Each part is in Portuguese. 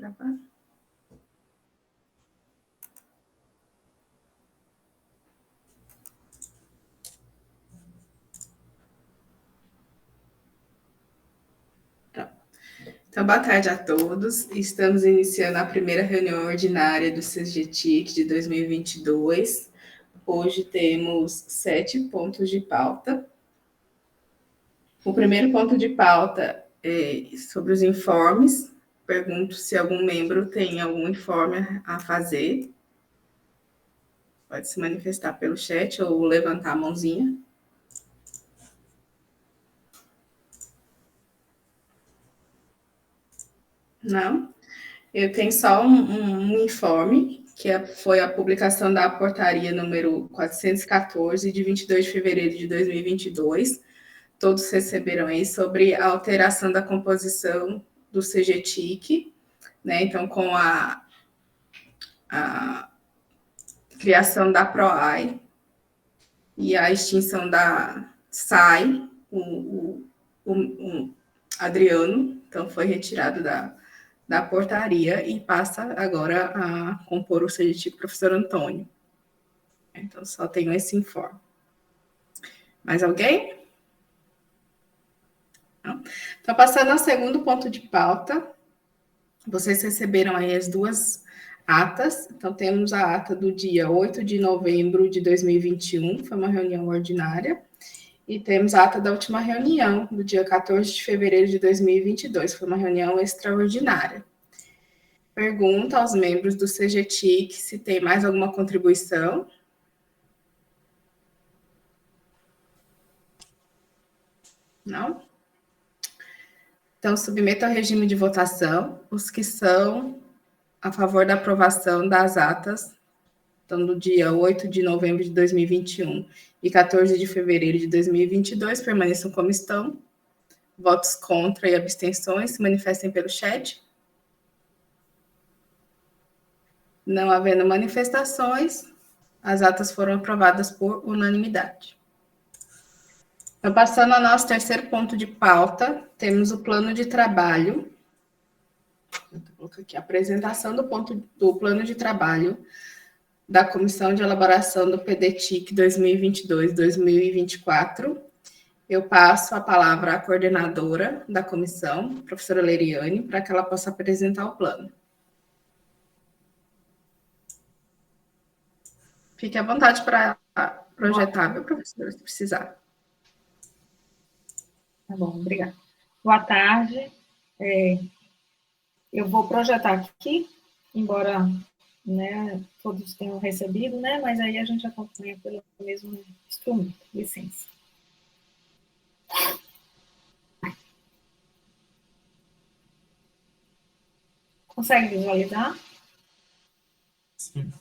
gravar? Então, boa tarde a todos. Estamos iniciando a primeira reunião ordinária do CGTIC de 2022. Hoje temos 7 pontos de pauta. O primeiro ponto de pauta é sobre os informes. Pergunto se algum membro tem algum informe a fazer. Pode se manifestar pelo chat ou levantar a mãozinha. Não? Eu tenho só um informe, que foi a publicação da portaria número 414, de 22 de fevereiro de 2022. Todos receberam aí sobre a alteração da composição do CGTIC, né? Então, com a criação da PROAI e a extinção da SAI, o Adriano, então foi retirado da portaria e passa agora a compor o CGTIC professor Antônio. Então, só tenho esse informe. Mais alguém? Não? Então, passando ao segundo ponto de pauta, vocês receberam aí as duas atas. Então, temos a ata do dia 8 de novembro de 2021, foi uma reunião ordinária, e temos a ata da última reunião, do dia 14 de fevereiro de 2022, foi uma reunião extraordinária. Pergunta aos membros do CGTIC se tem mais alguma contribuição. Não? Então, submeto ao regime de votação os que são a favor da aprovação das atas, então, do dia 8 de novembro de 2021 e 14 de fevereiro de 2022, permaneçam como estão. Votos contra e abstenções se manifestem pelo chat. Não havendo manifestações, as atas foram aprovadas por unanimidade. Então, passando ao nosso terceiro ponto de pauta, temos o plano de trabalho. Vou colocar aqui a apresentação do plano de trabalho da Comissão de Elaboração do PDTIC 2022-2024. Eu passo a palavra à coordenadora da comissão, professora Leriane, para que ela possa apresentar o plano. Fique à vontade para projetar, meu professor, se precisar. Tá bom, obrigada. Boa tarde. Eu vou projetar aqui, embora, né, todos tenham recebido, né, mas aí a gente acompanha pelo mesmo instrumento. Licença. Consegue visualizar? Sim.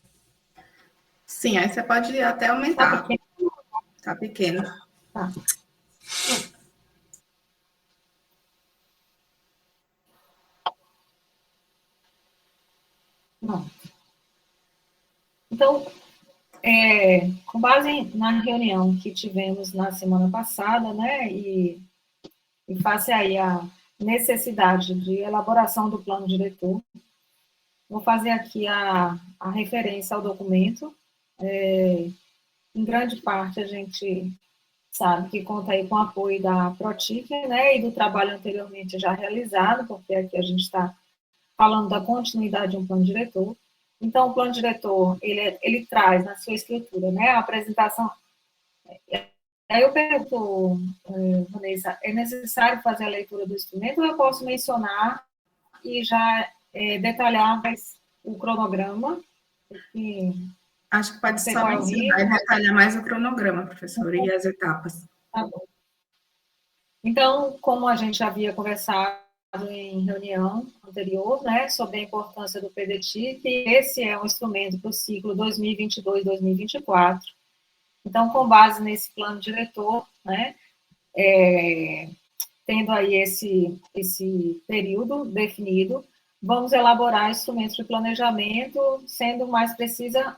Sim, aí você pode até aumentar. Tá pequeno? Tá pequeno. Tá. Não. Então, com base na reunião que tivemos na semana passada, né, e face aí a necessidade de elaboração do plano diretor, vou fazer aqui a referência ao documento. Em grande parte, a gente sabe que conta aí com o apoio da Protic, né, e do trabalho anteriormente já realizado, porque aqui a gente está falando da continuidade de um plano diretor. Então, o plano diretor, ele traz na sua estrutura, né, a apresentação. Aí eu pergunto, Vanessa, é necessário fazer a leitura do instrumento ou eu posso mencionar e já detalhar mais o cronograma? Porque acho que pode só mencionar e detalhar mais o cronograma, professora, e as etapas. Tá bom. Então, como a gente havia conversado em reunião anterior, né, sobre a importância do PDTIC, esse é um instrumento para o ciclo 2022-2024. Então, com base nesse plano diretor, né, tendo aí esse período definido, vamos elaborar instrumentos de planejamento, sendo mais precisa,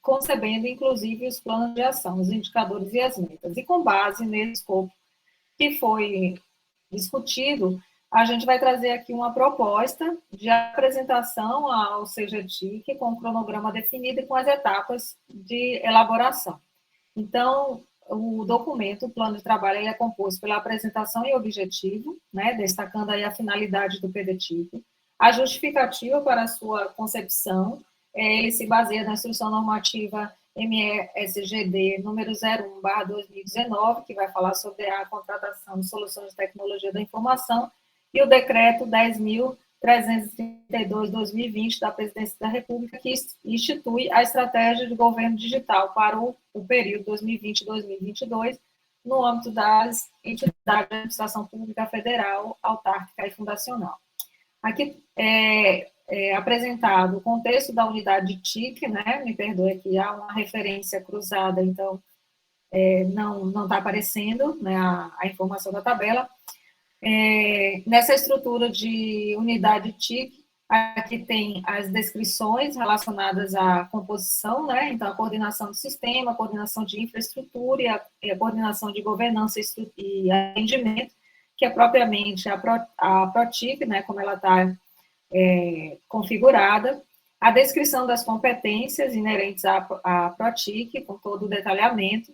concebendo, inclusive, os planos de ação, os indicadores e as metas. E com base nesse escopo que foi discutido, a gente vai trazer aqui uma proposta de apresentação ao CGTIC com o cronograma definido e com as etapas de elaboração. Então, o documento, o plano de trabalho, ele é composto pela apresentação e objetivo, né, destacando aí a finalidade do PDTIC, a justificativa para a sua concepção, ele se baseia na instrução normativa MESGD número 01/2019, que vai falar sobre a contratação de soluções de tecnologia da informação, e o decreto 10.332/2020 da Presidência da República, que institui a estratégia de governo digital para o período 2020-2022, no âmbito das entidades da administração pública federal, autárquica e fundacional. Aqui é apresentado o contexto da unidade de TIC, né? Me perdoe aqui, há uma referência cruzada, então não está aparecendo, né, a informação da tabela. Nessa estrutura de unidade TIC, aqui tem as descrições relacionadas à composição, né? Então, a coordenação de sistema, a coordenação de infraestrutura e a coordenação de governança e atendimento, que é propriamente a ProTIC, né? Como ela está configurada, a descrição das competências inerentes à ProTIC, com todo o detalhamento,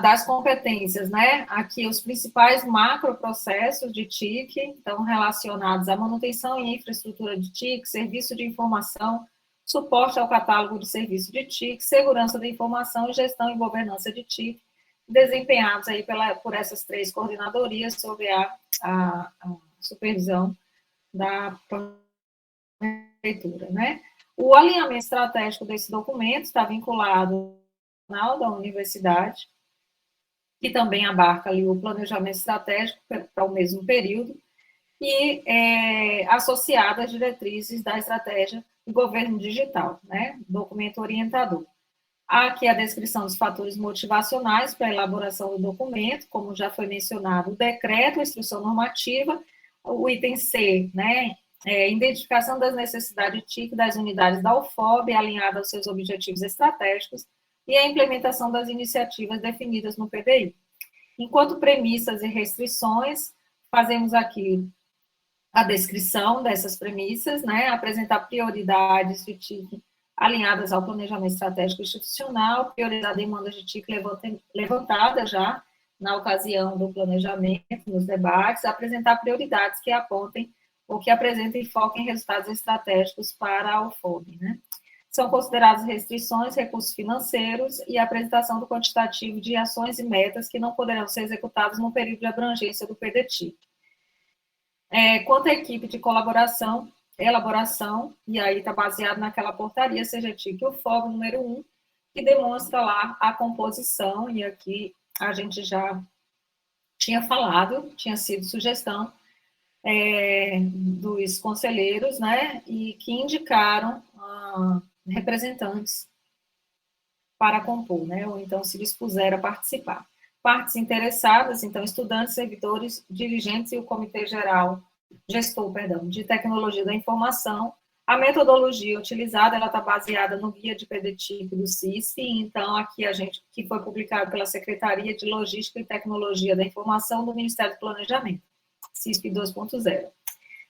das competências, né? Aqui os principais macroprocessos de TIC, então relacionados à manutenção e infraestrutura de TIC, serviço de informação, suporte ao catálogo de serviço de TIC, segurança da informação e gestão e governança de TIC, desempenhados aí por essas 3 coordenadorias sob a supervisão da prefeitura, né? O alinhamento estratégico desse documento está vinculado ao da universidade, que também abarca ali o planejamento estratégico para o mesmo período, e associado às diretrizes da estratégia do governo digital, né? Documento orientador. Há aqui a descrição dos fatores motivacionais para a elaboração do documento, como já foi mencionado, o decreto, a instrução normativa, o item C, né? Identificação das necessidades TIC das unidades da UFOB, alinhada aos seus objetivos estratégicos, e a implementação das iniciativas definidas no PDI. Enquanto premissas e restrições, fazemos aqui a descrição dessas premissas, né? Apresentar prioridades de TIC alinhadas ao planejamento estratégico institucional, priorizar demandas de TIC levantadas já na ocasião do planejamento, nos debates, apresentar prioridades que apontem ou que apresentem foco em resultados estratégicos para a UFOB, né? São consideradas restrições, recursos financeiros e a apresentação do quantitativo de ações e metas que não poderão ser executadas no período de abrangência do PDTIC. Quanto à equipe de colaboração, elaboração, e aí está baseado naquela portaria CGTIC, o FOB número 1, que demonstra lá a composição, e aqui a gente já tinha falado, tinha sido sugestão dos conselheiros, né, e que indicaram representantes para compor, né, ou então se dispuseram a participar. Partes interessadas, então, estudantes, servidores, dirigentes e o Comitê Geral, gestor, perdão, de Tecnologia da Informação. A metodologia utilizada, ela está baseada no guia de PDTIC do CISP, então, aqui que foi publicado pela Secretaria de Logística e Tecnologia da Informação do Ministério do Planejamento, CISP 2.0.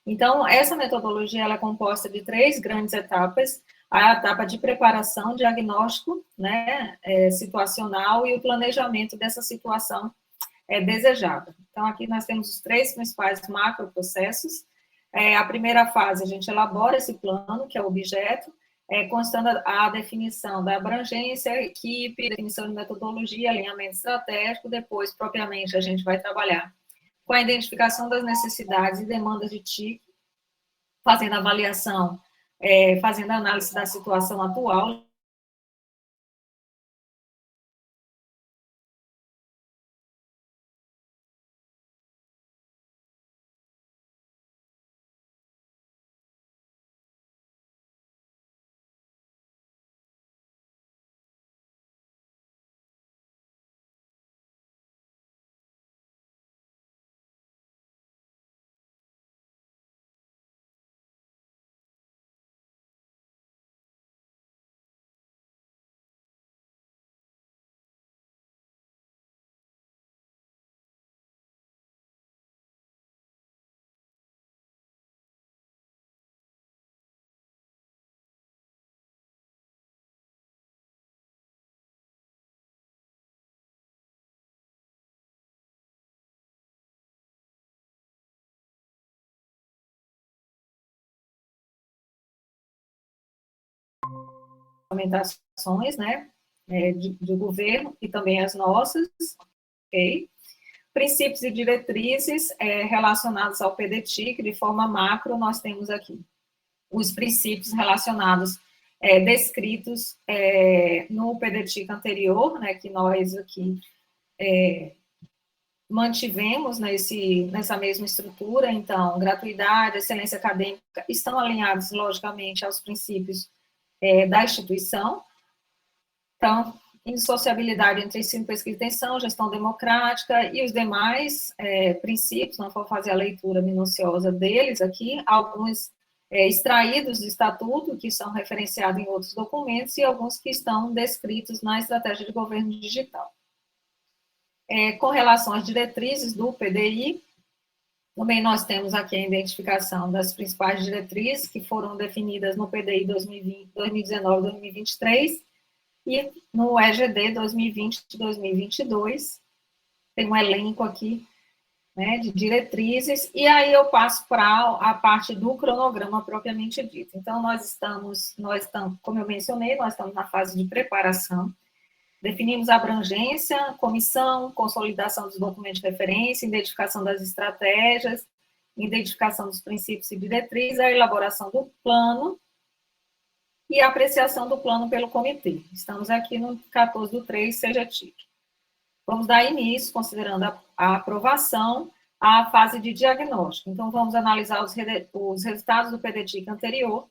Então, essa metodologia, ela é composta de 3 grandes etapas: a etapa de preparação, diagnóstico, né, situacional e o planejamento dessa situação desejada. Então, aqui nós temos os 3 principais macroprocessos. A primeira fase, a gente elabora esse plano, que é o objeto, constando a definição da abrangência, equipe, definição de metodologia, alinhamento estratégico. Depois, propriamente, a gente vai trabalhar com a identificação das necessidades e demandas de TIC, fazendo avaliação, fazendo análise da situação atual, regulamentações, né, de governo e também as nossas, ok? Princípios e diretrizes relacionados ao PDTIC, de forma macro, nós temos aqui os princípios relacionados, descritos no PDTIC anterior, né, que nós aqui mantivemos nessa mesma estrutura. Então, gratuidade, excelência acadêmica estão alinhados, logicamente, aos princípios da instituição. Então, indissociabilidade entre ensino, pesquisa e extensão, gestão democrática e os demais princípios, não vou fazer a leitura minuciosa deles aqui, alguns extraídos do estatuto, que são referenciados em outros documentos, e alguns que estão descritos na estratégia de governo digital. Com relação às diretrizes do PDI, também nós temos aqui a identificação das principais diretrizes que foram definidas no PDI 2019-2023 e no EGD 2020-2022. Tem um elenco aqui, né, de diretrizes, e aí eu passo para a parte do cronograma propriamente dito. Então, nós estamos, como eu mencionei, nós estamos na fase de preparação. Definimos a abrangência, comissão, consolidação dos documentos de referência, identificação das estratégias, identificação dos princípios e diretrizes, a elaboração do plano e a apreciação do plano pelo comitê. Estamos aqui no 14/3, CGTIC. Vamos dar início, considerando a aprovação, à fase de diagnóstico. Então, vamos analisar os resultados do PDTIC anterior,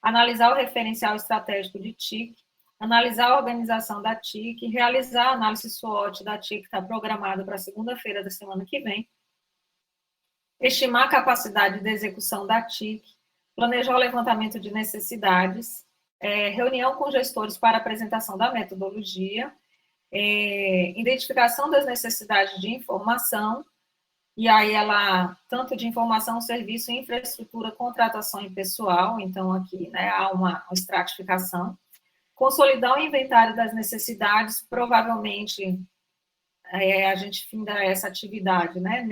analisar o referencial estratégico de TIC, analisar a organização da TIC, realizar a análise SWOT da TIC, que está programada para segunda-feira da semana que vem, estimar a capacidade de execução da TIC, planejar o levantamento de necessidades, reunião com gestores para apresentação da metodologia, identificação das necessidades de informação, e aí ela, tanto de informação, serviço, infraestrutura, contratação e pessoal, então aqui, né, há uma estratificação, consolidar o inventário das necessidades, provavelmente a gente finda essa atividade, né,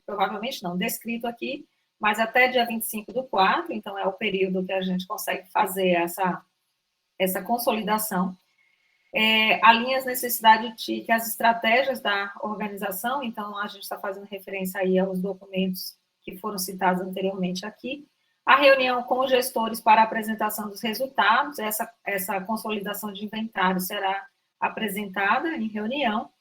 provavelmente não, descrito aqui, mas até dia 25/4, então é o período que a gente consegue fazer essa consolidação. Alinha as necessidades de TIC, as estratégias da organização, então a gente está fazendo referência aí aos documentos que foram citados anteriormente aqui. A reunião com os gestores para a apresentação dos resultados, essa consolidação de inventário será apresentada em reunião,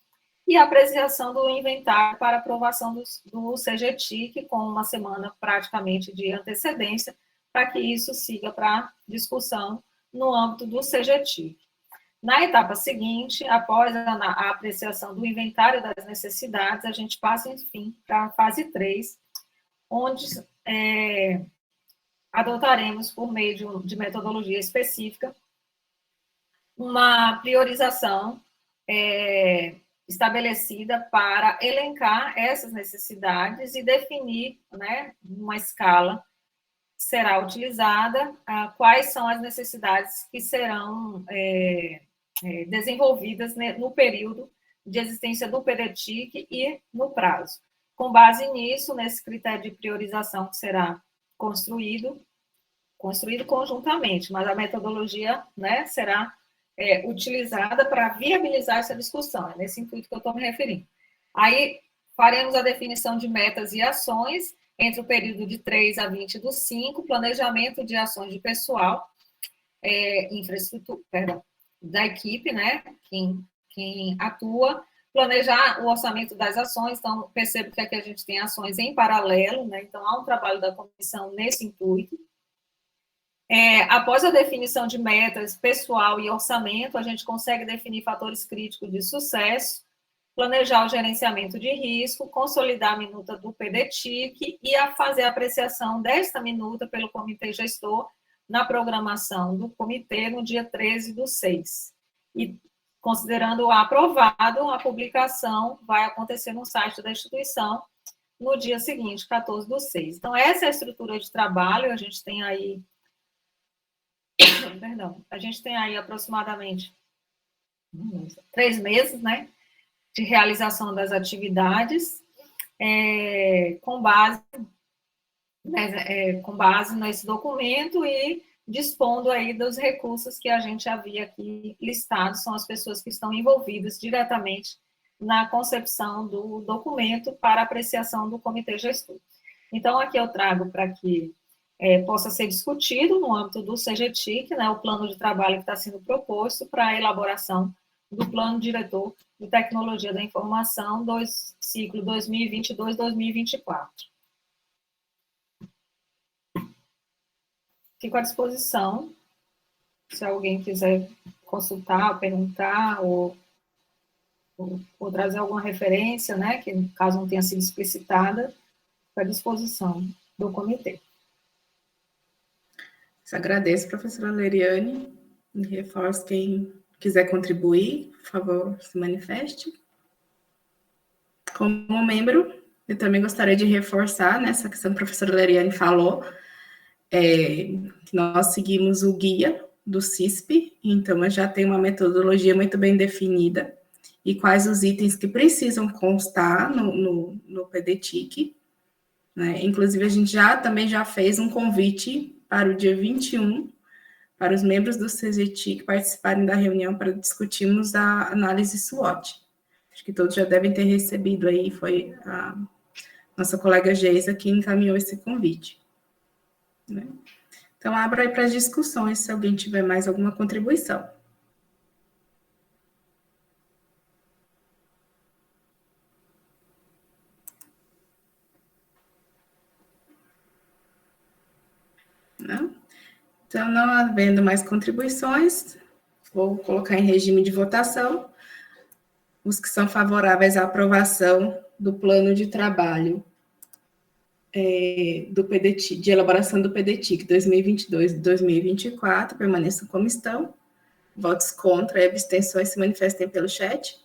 e a apreciação do inventário para aprovação do CGTIC, com uma semana praticamente de antecedência, para que isso siga para discussão no âmbito do CGTIC. Na etapa seguinte, após a apreciação do inventário das necessidades, a gente passa, enfim, para a fase 3, onde adotaremos, por meio de metodologia específica, uma priorização estabelecida para elencar essas necessidades e definir, né, uma escala que será utilizada, quais são as necessidades que serão desenvolvidas, né, no período de existência do PDTIC e no prazo. Com base nisso, nesse critério de priorização que será construído conjuntamente, mas a metodologia, né, será utilizada para viabilizar essa discussão, é nesse intuito que eu estou me referindo. Aí, faremos a definição de metas e ações entre o período de 3 a 20/5, planejamento de ações de pessoal, infraestrutura, da equipe, né, quem atua, planejar o orçamento das ações, então, percebo que aqui a gente tem ações em paralelo, né, então há um trabalho da comissão nesse intuito. Após a definição de metas, pessoal e orçamento, a gente consegue definir fatores críticos de sucesso, planejar o gerenciamento de risco, consolidar a minuta do PDTIC e fazer a apreciação desta minuta pelo comitê gestor na programação do comitê no dia 13/6. E, considerando aprovado, a publicação vai acontecer no site da instituição no dia seguinte, 14/6. Então, essa é a estrutura de trabalho, a gente tem aí aproximadamente 3 meses, né, de realização das atividades, com base nesse documento e dispondo aí dos recursos que a gente havia aqui listado, são as pessoas que estão envolvidas diretamente na concepção do documento para apreciação do comitê gestor. Então, aqui eu trago para que possa ser discutido no âmbito do CGTIC, né, o plano de trabalho que está sendo proposto para a elaboração do plano diretor de tecnologia da informação do ciclo 2022-2024. Fico à disposição, se alguém quiser consultar, perguntar, ou trazer alguma referência, né, que caso não tenha sido explicitada, fico à disposição do comitê. Agradeço, professora Leriane, e reforço quem quiser contribuir, por favor, se manifeste. Como membro, eu também gostaria de reforçar nessa questão que a professora Leriane falou, que nós seguimos o guia do CISP, então eu já tenho uma metodologia muito bem definida e quais os itens que precisam constar no PDTIC, né? Inclusive, a gente também já fez um convite para o dia 21, para os membros do CGTIC participarem da reunião para discutirmos a análise SWOT. Acho que todos já devem ter recebido aí, foi a nossa colega Geisa que encaminhou esse convite, né? Então, abro aí para as discussões, se alguém tiver mais alguma contribuição. Não? Então, não havendo mais contribuições, vou colocar em regime de votação os que são favoráveis à aprovação do plano de trabalho do PDTIC, de elaboração do PDTIC 2022-2024, permaneçam como estão. Votos contra e abstenções se manifestem pelo chat.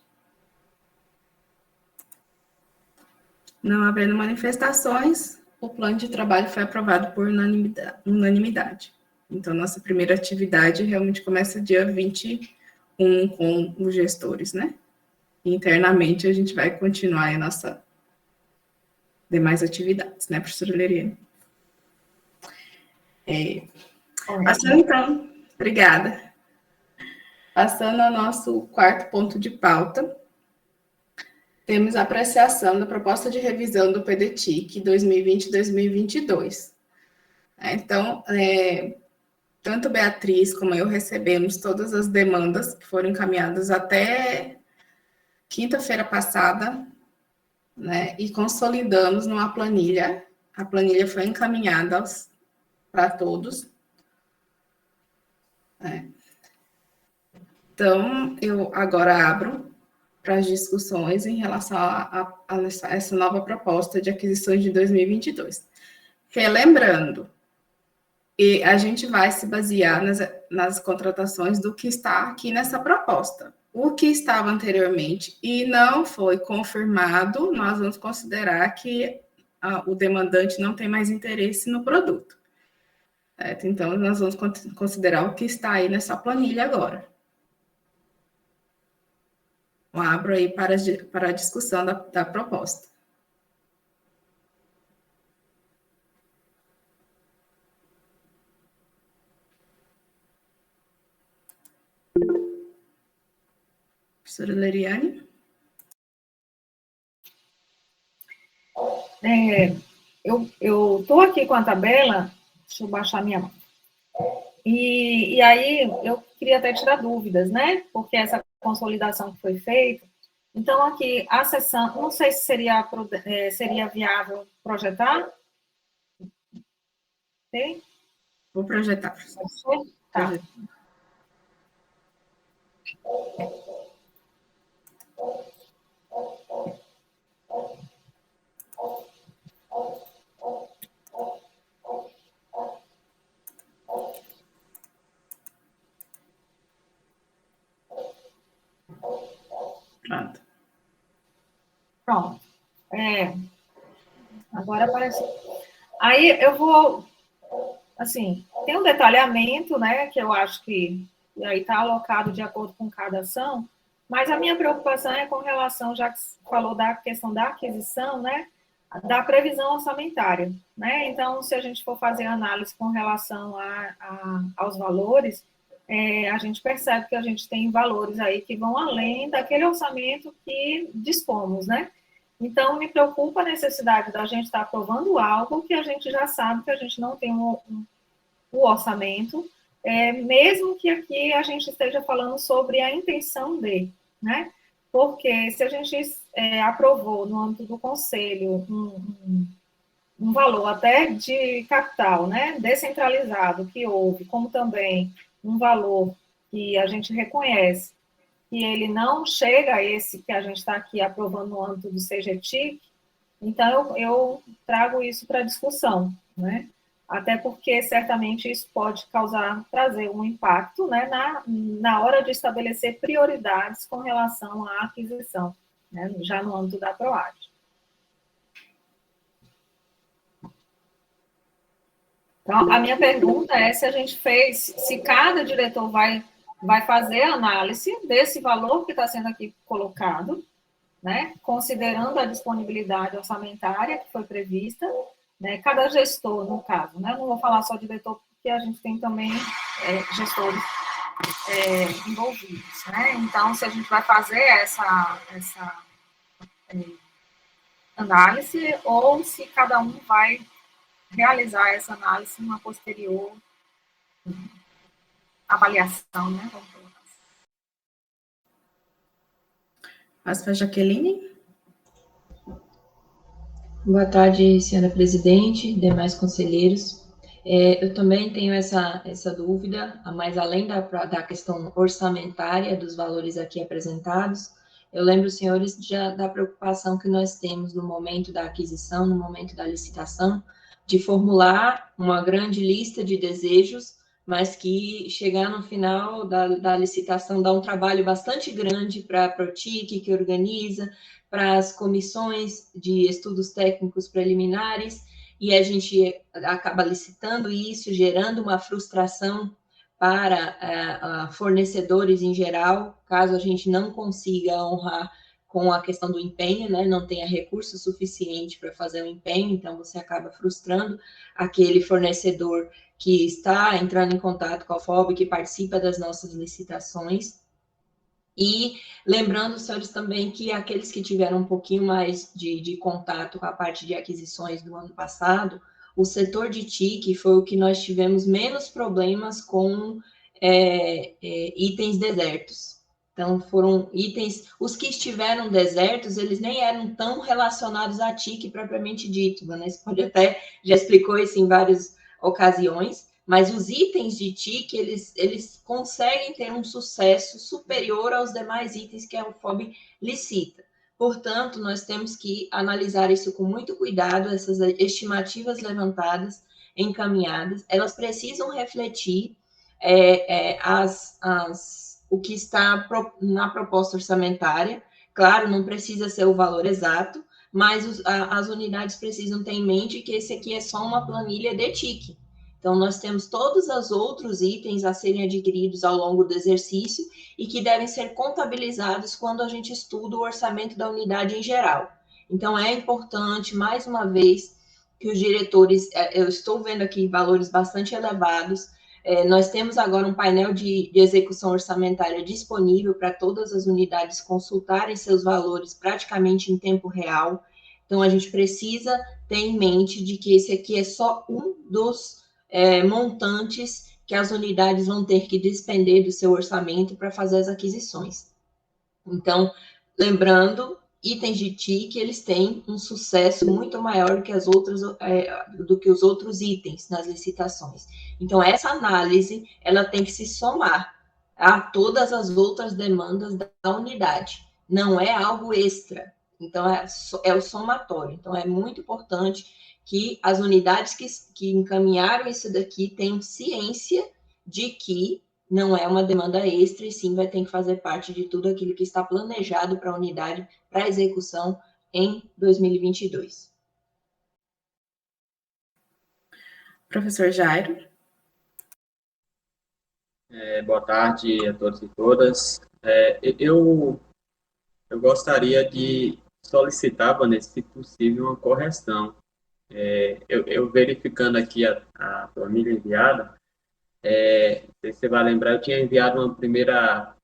Não havendo manifestações, o plano de trabalho foi aprovado por unanimidade. Então, nossa primeira atividade realmente começa dia 21 com os gestores, né? E internamente, a gente vai continuar a nossa demais atividades, né, professora Leriane? Passando, então, obrigada. Passando ao nosso quarto ponto de pauta, temos a apreciação da proposta de revisão do PDTIC 2020-2022. Então, tanto Beatriz como eu recebemos todas as demandas que foram encaminhadas até quinta-feira passada, né, e consolidamos numa planilha. A planilha foi encaminhada para todos. Então, eu agora abro para as discussões em relação a essa nova proposta de aquisições de 2022. Relembrando, e a gente vai se basear nas contratações do que está aqui nessa proposta. O que estava anteriormente e não foi confirmado, nós vamos considerar que o demandante não tem mais interesse no produto. Certo? Então, nós vamos considerar o que está aí nessa planilha agora. Eu abro aí para a discussão da proposta. Professora Leriane? Eu estou aqui com a tabela, deixa eu baixar minha mão. E aí, eu queria até tirar dúvidas, né? Porque essa consolidação que foi feita. Então, aqui, a sessão, não sei se seria viável projetar. Ok? Vou projetar. Tá. Pronto. Agora apareceu. Aí eu vou, assim, tem um detalhamento, né, que eu acho que aí está alocado de acordo com cada ação, mas a minha preocupação é com relação, já que falou da questão da aquisição, né, da previsão orçamentária, né? Então, se a gente for fazer análise com relação aos valores, a gente percebe que a gente tem valores aí que vão além daquele orçamento que dispomos, né? Então, me preocupa a necessidade da gente estar aprovando algo que a gente já sabe que a gente não tem o orçamento, mesmo que aqui a gente esteja falando sobre a intenção de, né? Porque se a gente aprovou no âmbito do conselho um valor até de capital, né, descentralizado que houve, como também um valor que a gente reconhece que ele não chega a esse que a gente está aqui aprovando no âmbito do CGTIC, então eu trago isso para discussão, né? Até porque certamente isso pode trazer um impacto, né, na hora de estabelecer prioridades com relação à aquisição, né, já no âmbito da PROAD. Então, a minha pergunta é se cada diretor vai fazer a análise desse valor que está sendo aqui colocado, né, considerando a disponibilidade orçamentária que foi prevista, né, cada gestor, no caso, né, não vou falar só diretor, porque a gente tem também gestores envolvidos, né, então, se a gente vai fazer essa análise, ou se cada um vai realizar essa análise numa posterior avaliação, né, vamos colocar assim. Mas para a Jaqueline? Boa tarde, senhora presidente, demais conselheiros. Eu também tenho essa dúvida, mas além da questão orçamentária dos valores aqui apresentados, eu lembro, senhores, da preocupação que nós temos no momento da aquisição, no momento da licitação, de formular uma grande lista de desejos, mas que chegar no final da licitação dá um trabalho bastante grande para a PROTIC, que organiza, para as comissões de estudos técnicos preliminares, e a gente acaba licitando isso, gerando uma frustração para fornecedores em geral, caso a gente não consiga honrar com a questão do empenho, né, não tenha recurso suficiente para fazer o empenho, então você acaba frustrando aquele fornecedor que está entrando em contato com a FOB, que participa das nossas licitações. E lembrando, senhores, também que aqueles que tiveram um pouquinho mais de contato com a parte de aquisições do ano passado, o setor de TIC foi o que nós tivemos menos problemas com itens desertos. Então, foram itens, os que estiveram desertos, eles nem eram tão relacionados à TIC propriamente dito, né? Você pode até, já explicou isso em várias ocasiões, mas os itens de TIC, eles conseguem ter um sucesso superior aos demais itens que a UFOB licita. Portanto, nós temos que analisar isso com muito cuidado, essas estimativas levantadas, encaminhadas, elas precisam refletir o que está na proposta orçamentária. Claro, não precisa ser o valor exato, mas as unidades precisam ter em mente que esse aqui é só uma planilha de TIC. Então, nós temos todos os outros itens a serem adquiridos ao longo do exercício e que devem ser contabilizados quando a gente estuda o orçamento da unidade em geral. Então, é importante, mais uma vez, que os diretores, eu estou vendo aqui valores bastante elevados, nós temos agora um painel de execução orçamentária disponível para todas as unidades consultarem seus valores praticamente em tempo real. Então, a gente precisa ter em mente de que esse aqui é só um dos montantes que as unidades vão ter que despender do seu orçamento para fazer as aquisições. Então, lembrando, itens de TIC, eles têm um sucesso muito maior que do que os outros itens nas licitações. Então, essa análise, ela tem que se somar a todas as outras demandas da unidade. Não é algo extra. Então, é o somatório. Então, é muito importante que as unidades que encaminharam isso daqui tenham ciência de que não é uma demanda extra, e sim vai ter que fazer parte de tudo aquilo que está planejado para a unidade, para execução em 2022. Professor Jairo. Boa tarde a todos e todas. Eu gostaria de solicitar, Vanessa, se possível, uma correção. Eu verificando aqui a planilha enviada, não sei se você vai lembrar, eu tinha enviado uma primeira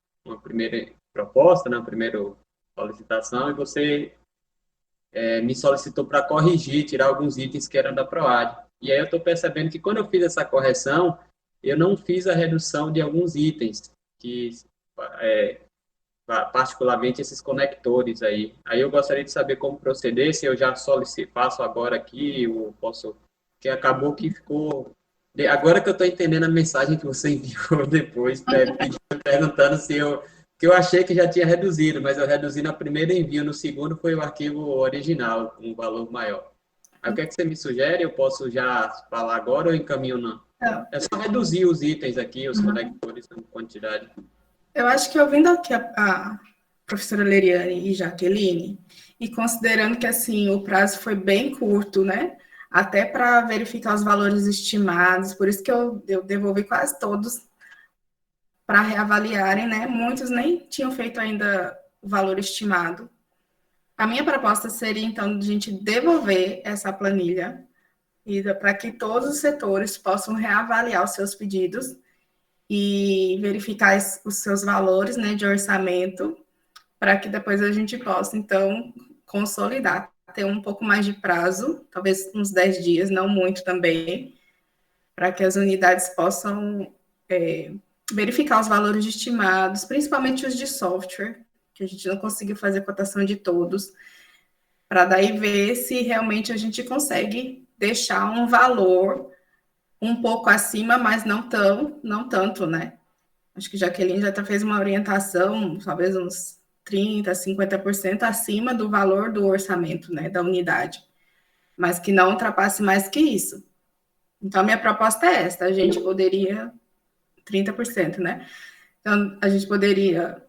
proposta, né, uma primeira solicitação, e você me solicitou para corrigir, tirar alguns itens que eram da PROAD. E aí eu estou percebendo que quando eu fiz essa correção, eu não fiz a redução de alguns itens, que particularmente esses conectores aí. Aí eu gostaria de saber como proceder, se eu já faço agora aqui, ou posso... Que acabou que ficou... Agora que eu estou entendendo a mensagem que você enviou depois, perguntando se eu... Que eu achei que já tinha reduzido, mas eu reduzi no primeiro envio, no segundo foi o arquivo original, com um valor maior. Aí o que é que você me sugere? Eu posso já falar agora ou encaminho não? É só reduzir os itens aqui, os conectores, em quantidade. Eu acho que ouvindo aqui a professora Leriane e Jaqueline, e considerando que assim o prazo foi bem curto, né? Até para verificar os valores estimados, por isso que eu devolvi quase todos para reavaliarem, né? Muitos nem tinham feito ainda o valor estimado. A minha proposta seria, então, de a gente devolver essa planilha para que todos os setores possam reavaliar os seus pedidos e verificar os seus valores, né, de orçamento, para que depois a gente possa, então, consolidar, ter um pouco mais de prazo, talvez uns 10 dias, não muito também, para que as unidades possam verificar os valores estimados, principalmente os de software, que a gente não conseguiu fazer cotação de todos, para daí ver se realmente a gente consegue deixar um valor um pouco acima, mas não tanto, né? Acho que Jaqueline já fez uma orientação, talvez uns 30%, 50% acima do valor do orçamento, né, da unidade, mas que não ultrapasse mais que isso. Então, a minha proposta é esta, a gente poderia, 30%, né? Então, a gente poderia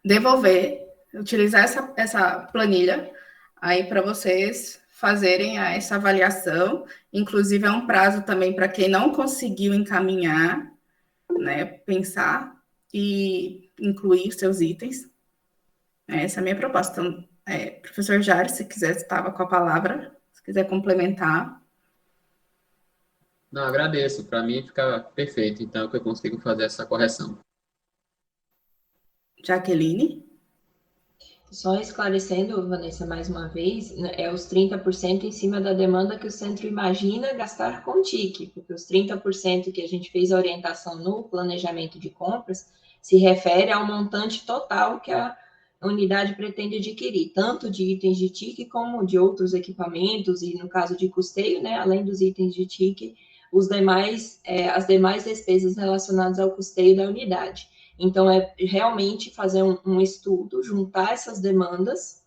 devolver, utilizar essa planilha aí para vocês fazerem essa avaliação, inclusive é um prazo também para quem não conseguiu encaminhar, né, pensar e incluir seus itens. Essa é a minha proposta. Então, professor Jair, se quiser, estava com a palavra, se quiser complementar. Não, agradeço. Para mim fica perfeito, então, que eu consigo fazer essa correção. Jaqueline? Só esclarecendo, Vanessa, mais uma vez, é os 30% em cima da demanda que o centro imagina gastar com TIC, porque os 30% que a gente fez a orientação no planejamento de compras se refere ao montante total que a unidade pretende adquirir, tanto de itens de TIC como de outros equipamentos, e no caso de custeio, né, além dos itens de TIC, as demais despesas relacionadas ao custeio da unidade. Então, é realmente fazer um estudo, juntar essas demandas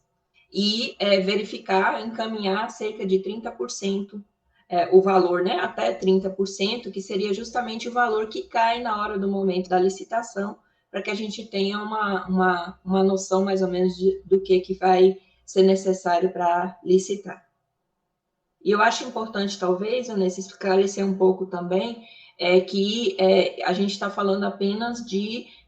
e verificar, encaminhar cerca de 30%, o valor, né, até 30%, que seria justamente o valor que cai na hora do momento da licitação, para que a gente tenha uma noção mais ou menos do que vai ser necessário para licitar. E eu acho importante, talvez, Vanessa, esclarecer um pouco também, que a gente está falando apenas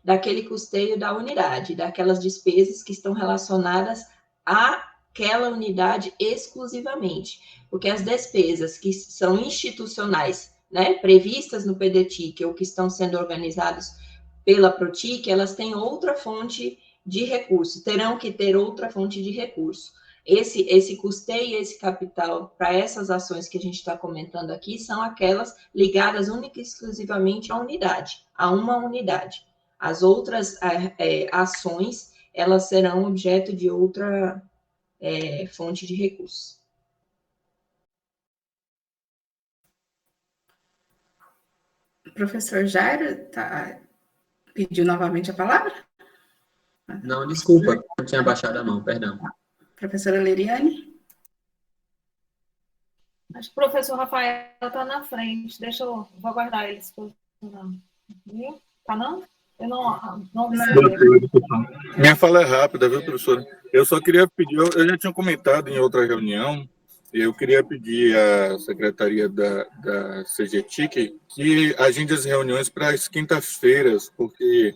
daquele custeio da unidade, daquelas despesas que estão relacionadas àquela unidade exclusivamente, porque as despesas que são institucionais, né, previstas no PDTIC ou que estão sendo organizadas pela PROTIC, elas têm outra fonte de recurso, terão que ter outra fonte de recurso. Esse custeio e esse capital para essas ações que a gente está comentando aqui são aquelas ligadas única e exclusivamente à unidade, a uma unidade. As outras ações, elas serão objeto de outra fonte de recursos. O professor Jairo pediu novamente a palavra? Não, desculpa, não tinha baixado a mão, perdão. Professora Leriane? Acho que o professor Rafael está na frente. Vou aguardar ele se posicionar. Viu? Tá não? Eu não vi. Minha fala é rápida, viu, professora? Eu só queria pedir, eu já tinha comentado em outra reunião, eu queria pedir à secretaria da CGTIC que agende as reuniões para as quintas-feiras, porque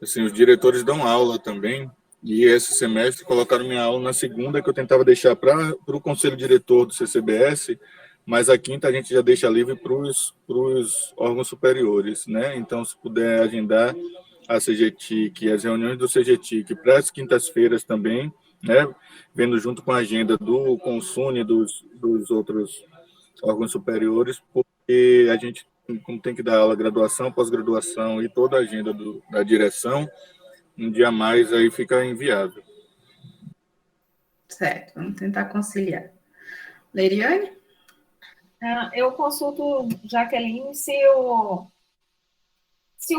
assim, os diretores dão aula também, E esse semestre colocaram minha aula na segunda, que eu tentava deixar para o conselho diretor do CCBS, mas a quinta a gente já deixa livre para os órgãos superiores, né? Então, se puder agendar a CGTIC, as reuniões do CGTIC para as quintas-feiras também, né? Vendo junto com a agenda do Consune, dos outros órgãos superiores, porque a gente, como tem que dar aula graduação, pós-graduação e toda a agenda da direção, um dia a mais aí fica inviável. Certo, vamos tentar conciliar. Leiriane? Eu consulto, Jaqueline, se o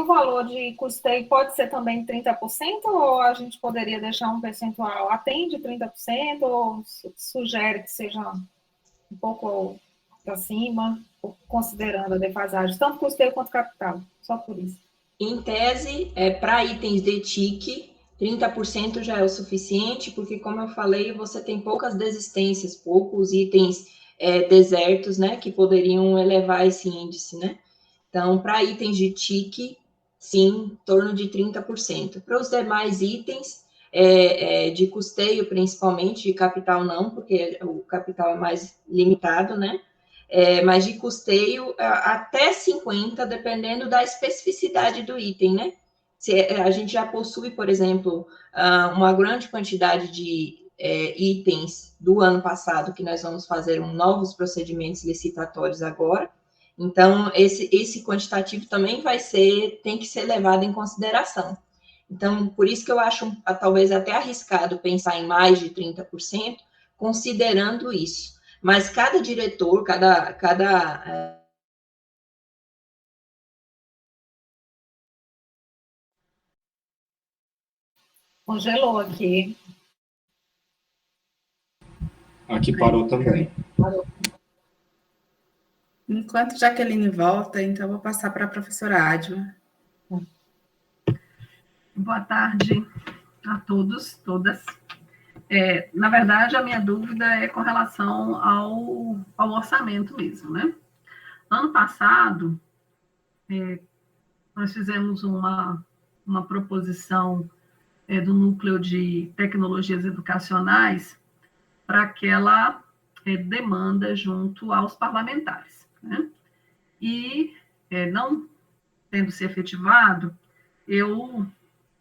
valor de custeio pode ser também 30%, ou a gente poderia deixar um percentual, atende 30%, ou sugere que seja um pouco acima, considerando a defasagem, tanto custeio quanto capital, só por isso. Em tese, para itens de TIC, 30% já é o suficiente, porque, como eu falei, você tem poucas desistências, poucos itens desertos, né, que poderiam elevar esse índice, né? Então, para itens de TIC, sim, em torno de 30%. Para os demais itens, de custeio, principalmente, de capital não, porque o capital é mais limitado, né? Mas de custeio até 50%, dependendo da especificidade do item, né? Se a gente já possui, por exemplo, uma grande quantidade de itens do ano passado, que nós vamos fazer novos procedimentos licitatórios agora, então esse quantitativo também tem que ser levado em consideração. Então, por isso que eu acho talvez até arriscado pensar em mais de 30%, considerando isso. Mas cada diretor, Congelou aqui. Aqui parou também. Parou. Enquanto Jaqueline volta, então vou passar para a professora Adma. Boa tarde a todos, todas. Na verdade, a minha dúvida é com relação ao orçamento mesmo, né? Ano passado, nós fizemos uma proposição do Núcleo de Tecnologias Educacionais para aquela demanda junto aos parlamentares, né? E, não tendo se efetivado, eu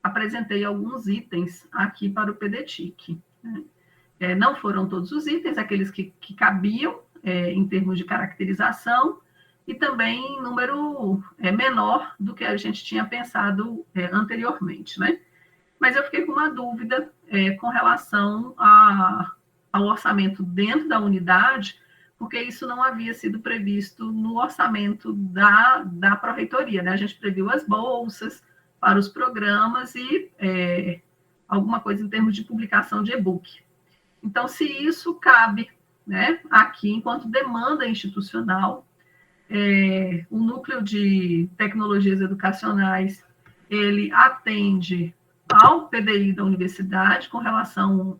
apresentei alguns itens aqui para o PDTIC, né? Não foram todos os itens, aqueles que cabiam em termos de caracterização, e também em número menor do que a gente tinha pensado anteriormente, né? Mas eu fiquei com uma dúvida com relação ao orçamento dentro da unidade, porque isso não havia sido previsto no orçamento da Pró-Reitoria, né? A gente previu as bolsas para os programas e alguma coisa em termos de publicação de e-book. Então, se isso cabe, né, aqui, enquanto demanda institucional, o Núcleo de Tecnologias Educacionais, ele atende ao PDI da universidade com relação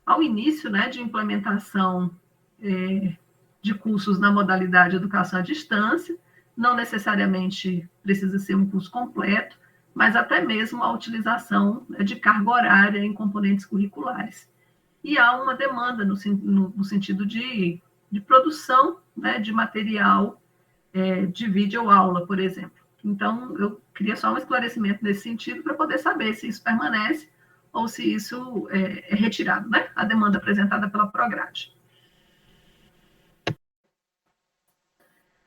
ao início, né, de implementação de cursos na modalidade educação à distância. Não necessariamente precisa ser um curso completo, mas até mesmo a utilização de carga horária em componentes curriculares. E há uma demanda no sentido de produção, né, de material de videoaula, por exemplo. Então, eu queria só um esclarecimento nesse sentido para poder saber se isso permanece ou se isso é retirado, né? A demanda apresentada pela Prograde.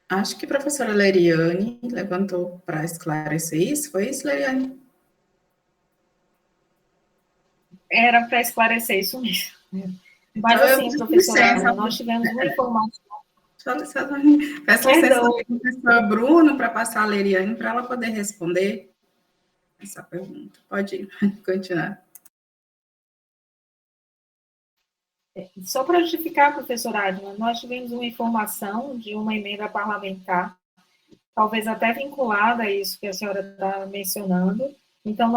Acho que a professora Leiriane levantou para esclarecer isso. Foi isso, Leiriane? Era para esclarecer isso mesmo. Mas, Então, assim, professora, nós tivemos uma informação. Peço licença ao professor Bruno para passar a Leiriane para ela poder responder essa pergunta. Pode ir, continuar. Só para justificar, professora Adma, nós tivemos uma informação de uma emenda parlamentar, talvez até vinculada a isso que a senhora está mencionando. Então,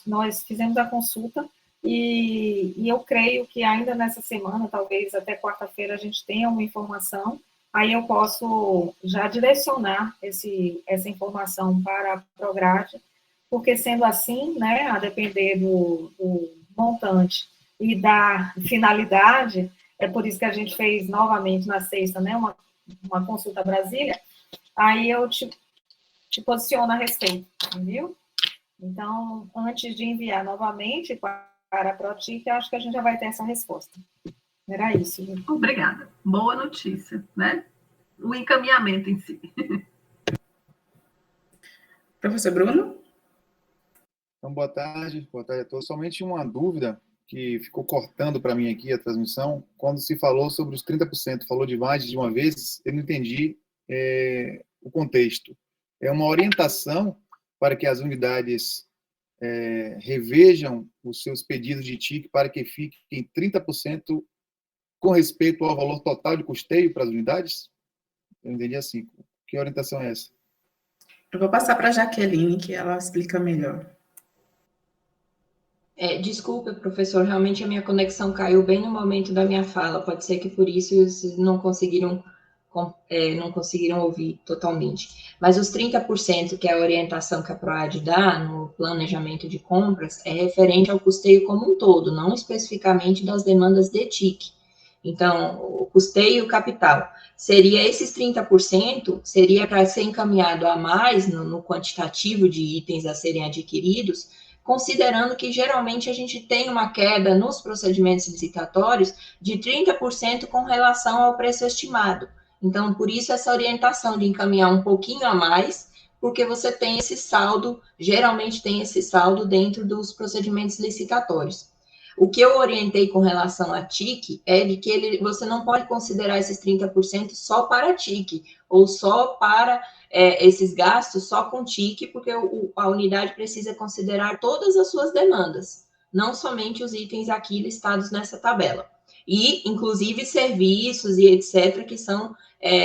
nós fizemos a consulta e eu creio que ainda nessa semana, talvez até quarta-feira, a gente tenha uma informação. Aí eu posso já direcionar essa informação para a Prograde porque sendo assim, né, a depender do montante e da finalidade, é por isso que a gente fez novamente na sexta, né, uma consulta a Brasília, aí eu te posiciono a respeito, viu? Então, antes de enviar novamente para a Protic, acho que a gente já vai ter essa resposta. Era isso. Viu? Obrigada. Boa notícia, né? O encaminhamento em si. Professor Bruno? Então, boa tarde a todos. Somente uma dúvida que ficou cortando para mim aqui a transmissão, quando se falou sobre os 30%, falou de mais de uma vez, eu não entendi o contexto. É uma orientação para que as unidades revejam os seus pedidos de TIC para que fiquem 30% com respeito ao valor total de custeio para as unidades? Eu entendi assim. Que orientação é essa? Eu vou passar para a Jaqueline, que ela explica melhor. Desculpa, professor, realmente a minha conexão caiu bem no momento da minha fala. Pode ser que por isso vocês não conseguiram ouvir totalmente. Mas os 30%, que é a orientação que a PROAD dá no planejamento de compras, é referente ao custeio como um todo, não especificamente das demandas de TIC. Então, o custeio capital seria esses 30%, seria para ser encaminhado a mais no quantitativo de itens a serem adquiridos, considerando que geralmente a gente tem uma queda nos procedimentos licitatórios de 30% com relação ao preço estimado. Então, por isso essa orientação de encaminhar um pouquinho a mais, porque você tem esse saldo, geralmente tem esse saldo dentro dos procedimentos licitatórios. O que eu orientei com relação a TIC é de que você não pode considerar esses 30% só para TIC, ou só para esses gastos só com TIC, porque a unidade precisa considerar todas as suas demandas, não somente os itens aqui listados nessa tabela. E, inclusive, serviços e etc., que são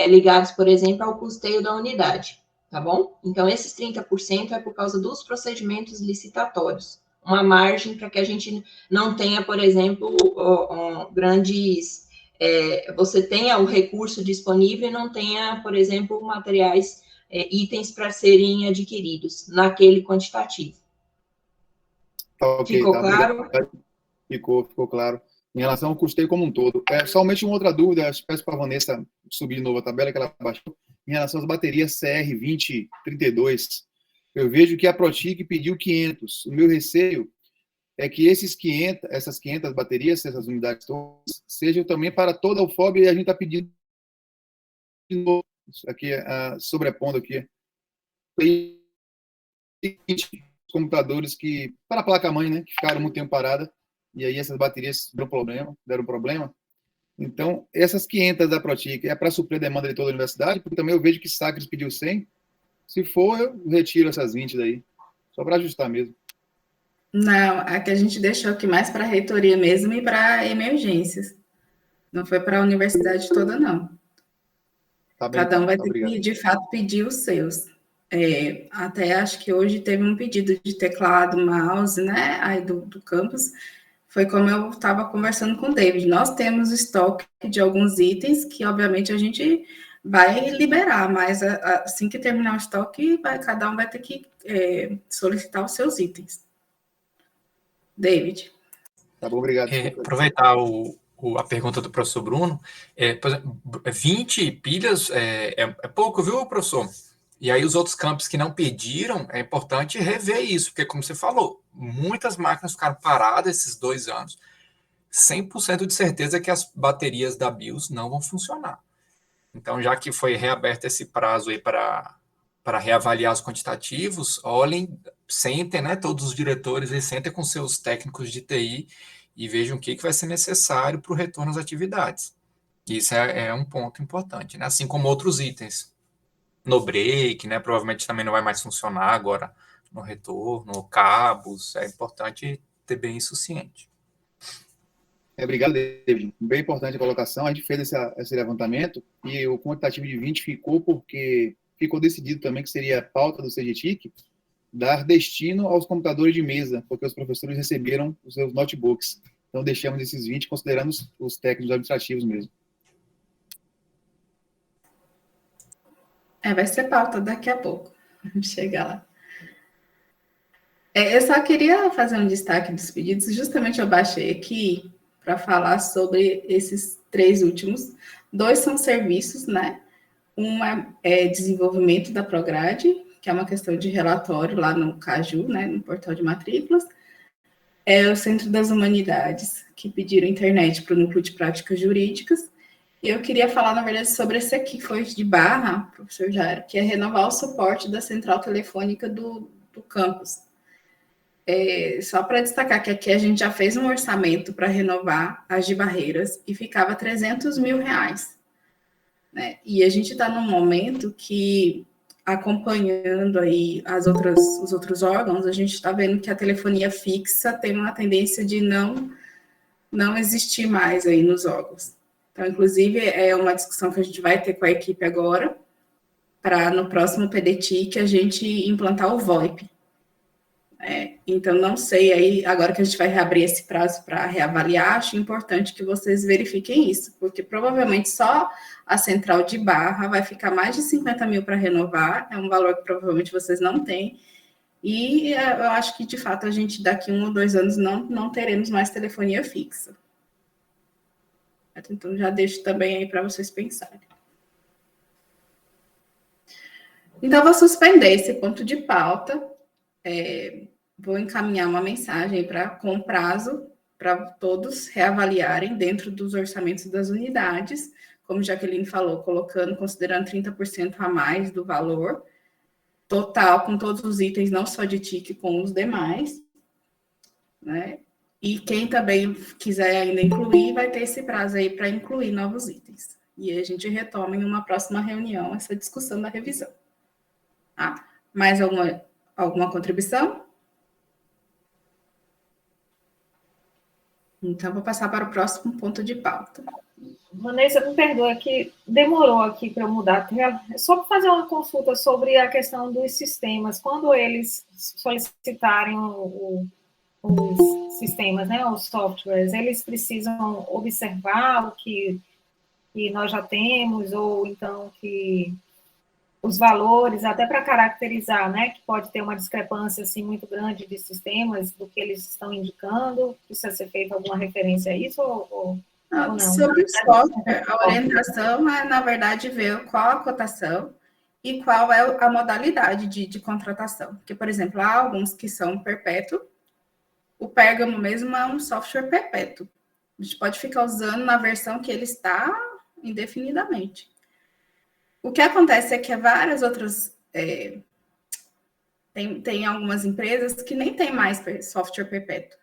ligados, por exemplo, ao custeio da unidade, tá bom? Então, esses 30% é por causa dos procedimentos licitatórios. Uma margem para que a gente não tenha, por exemplo, grandes... você tenha o recurso disponível e não tenha, por exemplo, materiais, itens para serem adquiridos naquele quantitativo. Ok, ficou claro? Ficou claro. Em relação ao custeio como um todo. Somente uma outra dúvida, peço para a Vanessa subir de novo a tabela que ela baixou, em relação às baterias CR2032. Eu vejo que a Protic pediu 500. O meu receio é que essas 500 baterias, essas unidades todas, sejam também para toda a UFOB, e a gente está pedindo de novo, aqui, sobrepondo aqui, computadores que, para a placa-mãe, né, que ficaram muito tempo parada, e aí essas baterias deram problema. Então, essas 500 da Protic é para suprir a demanda de toda a universidade, porque também eu vejo que Sacres pediu 100. Se for, eu retiro essas 20 daí, só para ajustar mesmo. Não, a que a gente deixou aqui mais para a reitoria mesmo e para emergências. Não foi para a universidade toda, não. Tá bem, Cada um vai ter obrigado. que, de fato, pedir os seus. Até acho que hoje teve um pedido de teclado, mouse, né? Aí do campus. Foi como eu estava conversando com o David. Nós temos estoque de alguns itens que, obviamente, a gente vai liberar, mas assim que terminar o estoque, cada um vai ter que solicitar os seus itens. David. Tá bom, obrigado. Aproveitar a pergunta do professor Bruno. Por exemplo, 20 pilhas é pouco, viu, professor? E aí os outros campos que não pediram, é importante rever isso, porque, como você falou, muitas máquinas ficaram paradas esses 2 anos, 100% de certeza que as baterias da BIOS não vão funcionar. Então, já que foi reaberto esse prazo aí para reavaliar os quantitativos, olhem, sentem, né, todos os diretores, e sentem com seus técnicos de TI e vejam o que vai ser necessário para o retorno às atividades. Isso é um ponto importante, né? Assim como outros itens. No break, né? Provavelmente também não vai mais funcionar agora no retorno, cabos. É importante ter bem isso ciente. Obrigado, David. Bem importante a colocação. A gente fez esse levantamento e o quantitativo de 20 ficou porque ficou decidido também que seria a pauta do CGTIC dar destino aos computadores de mesa, porque os professores receberam os seus notebooks. Então, deixamos esses 20 considerando os técnicos administrativos mesmo. Vai ser pauta daqui a pouco. Vamos chegar lá. Eu só queria fazer um destaque dos pedidos, justamente eu baixei aqui para falar sobre esses 3 últimos. 2 são serviços, né? Um é desenvolvimento da Prograde, que é uma questão de relatório lá no Caju, né, no portal de matrículas. É o Centro das Humanidades, que pediram internet para o Núcleo de Práticas Jurídicas. E eu queria falar, na verdade, sobre esse aqui, que foi de Barra, professor Jairo, que é renovar o suporte da central telefônica do campus. Só para destacar que aqui a gente já fez um orçamento para renovar as de Barreiras e ficava R$300 mil, né? E a gente está num momento que, acompanhando aí os outros órgãos, a gente está vendo que a telefonia fixa tem uma tendência de não existir mais aí nos órgãos. Então, inclusive, é uma discussão que a gente vai ter com a equipe agora, para no próximo PDTIC a gente implantar o VoIP. Então, não sei, aí agora que a gente vai reabrir esse prazo para reavaliar, acho importante que vocês verifiquem isso, porque provavelmente só a central de Barra vai ficar mais de 50 mil para renovar, é um valor que provavelmente vocês não têm, e eu acho que, de fato, a gente daqui 1 ou 2 anos não teremos mais telefonia fixa. Então, já deixo também aí para vocês pensarem. Então, vou suspender esse ponto de pauta, vou encaminhar uma mensagem com prazo para todos reavaliarem dentro dos orçamentos das unidades, como Jaqueline falou, considerando 30% a mais do valor total, com todos os itens, não só de TIC, com os demais, né? E quem também quiser ainda incluir, vai ter esse prazo aí para incluir novos itens. E aí a gente retoma em uma próxima reunião essa discussão da revisão. Tá? Mais alguma contribuição? Então, vou passar para o próximo ponto de pauta. Vanessa, me perdoa que demorou aqui para eu mudar. Só para fazer uma consulta sobre a questão dos sistemas. Quando eles solicitarem os sistemas, né, os softwares, eles precisam observar o que nós já temos, ou então que os valores, até para caracterizar, né, que pode ter uma discrepância assim, muito grande de sistemas, do que eles estão indicando, precisa ser feita alguma referência a isso, ou não? Sobre o software, a orientação é, na verdade, ver qual a cotação e qual é a modalidade de contratação. Porque, por exemplo, há alguns que são perpétuo, o Pérgamo mesmo é um software perpétuo. A gente pode ficar usando na versão que ele está indefinidamente. O que acontece é que várias outras... Tem algumas empresas que nem tem mais software perpétuo.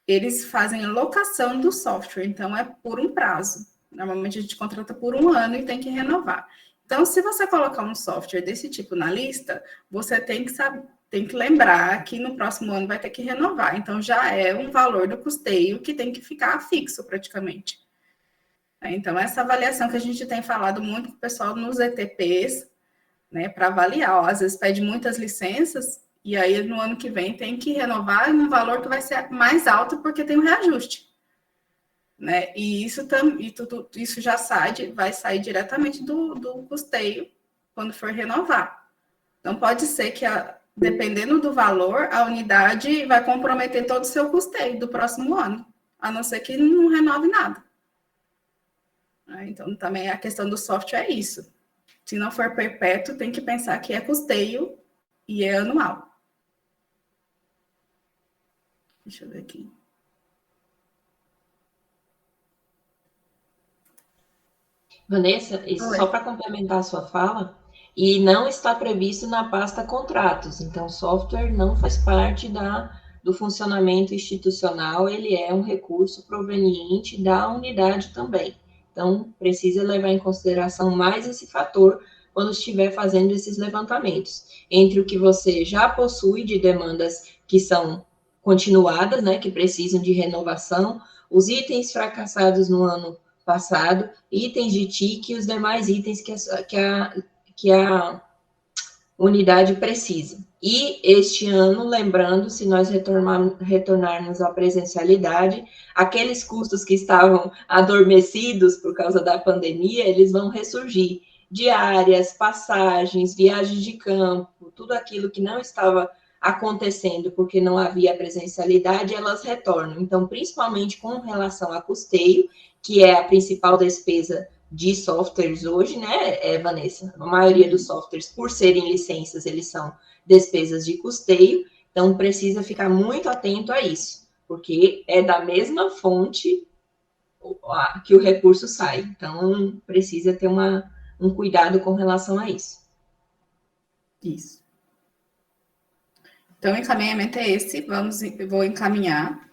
Eles fazem a locação do software, então é por um prazo. Normalmente a gente contrata por 1 ano e tem que renovar. Então, se você colocar um software desse tipo na lista, você tem que lembrar que no próximo ano vai ter que renovar. Então, já é um valor do custeio que tem que ficar fixo praticamente. Então, essa avaliação que a gente tem falado muito com o pessoal nos ETPs, né, para avaliar. Às vezes pede muitas licenças, e aí no ano que vem tem que renovar num valor que vai ser mais alto porque tem um reajuste. Né? E isso já vai sair diretamente do custeio quando for renovar. Então, pode ser que, dependendo do valor, a unidade vai comprometer todo o seu custeio do próximo ano, a não ser que não renove nada. Então, também a questão do software é isso. Se não for perpétuo, tem que pensar que é custeio e é anual. Deixa eu ver aqui. Vanessa, isso só para complementar a sua fala, e não está previsto na pasta contratos, então software não faz parte do funcionamento institucional, ele é um recurso proveniente da unidade também. Então, precisa levar em consideração mais esse fator quando estiver fazendo esses levantamentos, entre o que você já possui de demandas que são continuadas, né, que precisam de renovação, os itens fracassados no ano passado, itens de TIC e os demais itens que a unidade precisa. E este ano, lembrando, se nós retornarmos à presencialidade, aqueles custos que estavam adormecidos por causa da pandemia, eles vão ressurgir. Diárias, passagens, viagens de campo, tudo aquilo que não estava acontecendo porque não havia presencialidade, elas retornam. Então, principalmente com relação a custeio, que é a principal despesa de softwares hoje, né, Vanessa? A maioria dos softwares, por serem licenças, eles são despesas de custeio, então precisa ficar muito atento a isso, porque é da mesma fonte que o recurso sai. Então, precisa ter um cuidado com relação a isso. Isso. Então, o encaminhamento é esse. Vou encaminhar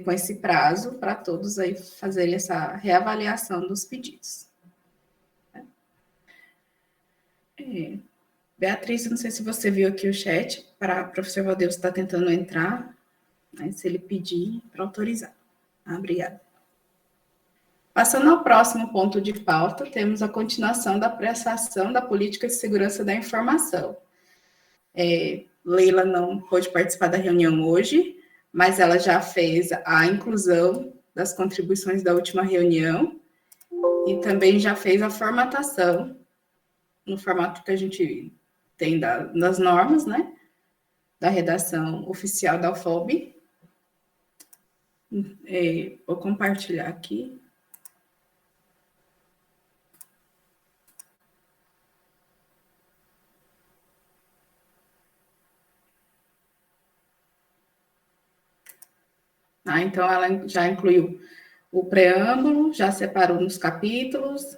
com esse prazo para todos aí fazerem essa reavaliação dos pedidos. Beatriz, não sei se você viu aqui o chat, para o professor Valdeus está tentando entrar, né, se ele pedir para autorizar. Obrigada. Passando ao próximo ponto de pauta, temos a continuação da prestação da política de segurança da informação. Leila não pôde participar da reunião hoje, mas ela já fez a inclusão das contribuições da última reunião e também já fez a formatação no formato que a gente tem das normas, né? Da redação oficial da UFOB. Vou compartilhar aqui. Então, ela já incluiu o preâmbulo, já separou nos capítulos,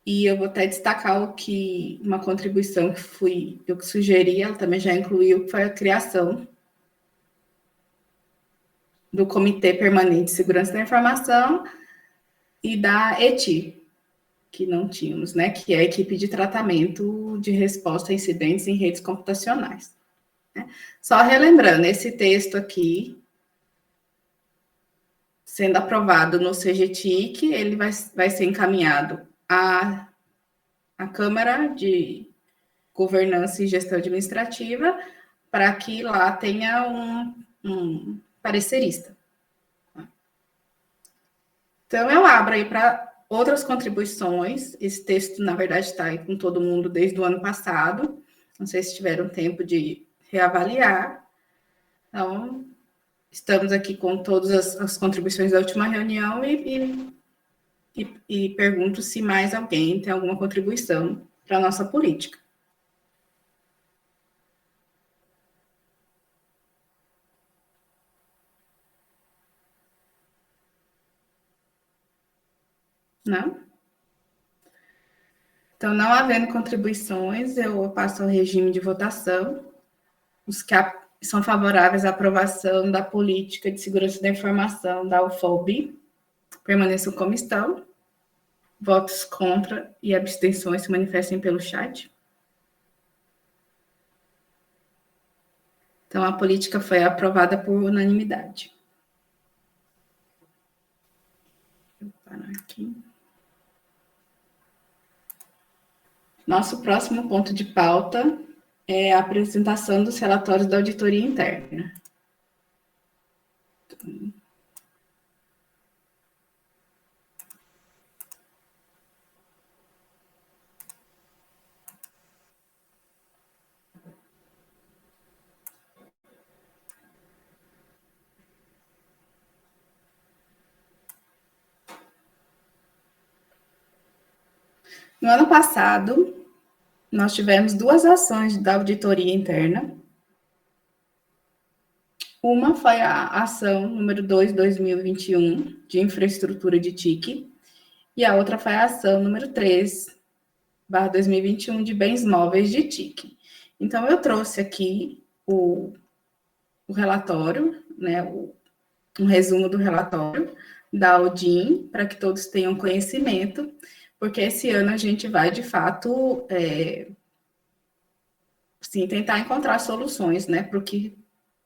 e eu vou até destacar uma contribuição que eu sugeri, ela também já incluiu, que foi a criação do Comitê Permanente de Segurança da Informação e da ETI, que não tínhamos, né, que é a Equipe de Tratamento de Resposta a Incidentes em Redes Computacionais. Só relembrando, esse texto aqui, sendo aprovado no CGTIC, ele vai ser encaminhado à Câmara de Governança e Gestão Administrativa, para que lá tenha um parecerista. Então, eu abro aí para outras contribuições. Esse texto, na verdade, está aí com todo mundo desde o ano passado. Não sei se tiveram tempo de reavaliar. Então, estamos aqui com todas as contribuições da última reunião e pergunto se mais alguém tem alguma contribuição para a nossa política. Não? Então, não havendo contribuições, eu passo ao regime de votação. Os que são favoráveis à aprovação da política de segurança da informação da UFOB permaneçam como estão. Votos contra e abstenções se manifestem pelo chat. Então, a política foi aprovada por unanimidade. Vou parar aqui. Nosso próximo ponto de pauta é a apresentação dos relatórios da auditoria interna. No ano passado, nós tivemos 2 ações da auditoria interna. Uma foi a ação número 2, 2021, de infraestrutura de TIC, e a outra foi a ação número 3, 2021, de bens móveis de TIC. Então, eu trouxe aqui o relatório, né, um resumo do relatório da Audin, para que todos tenham conhecimento, porque esse ano a gente vai, de fato, sim, tentar encontrar soluções, né, para o que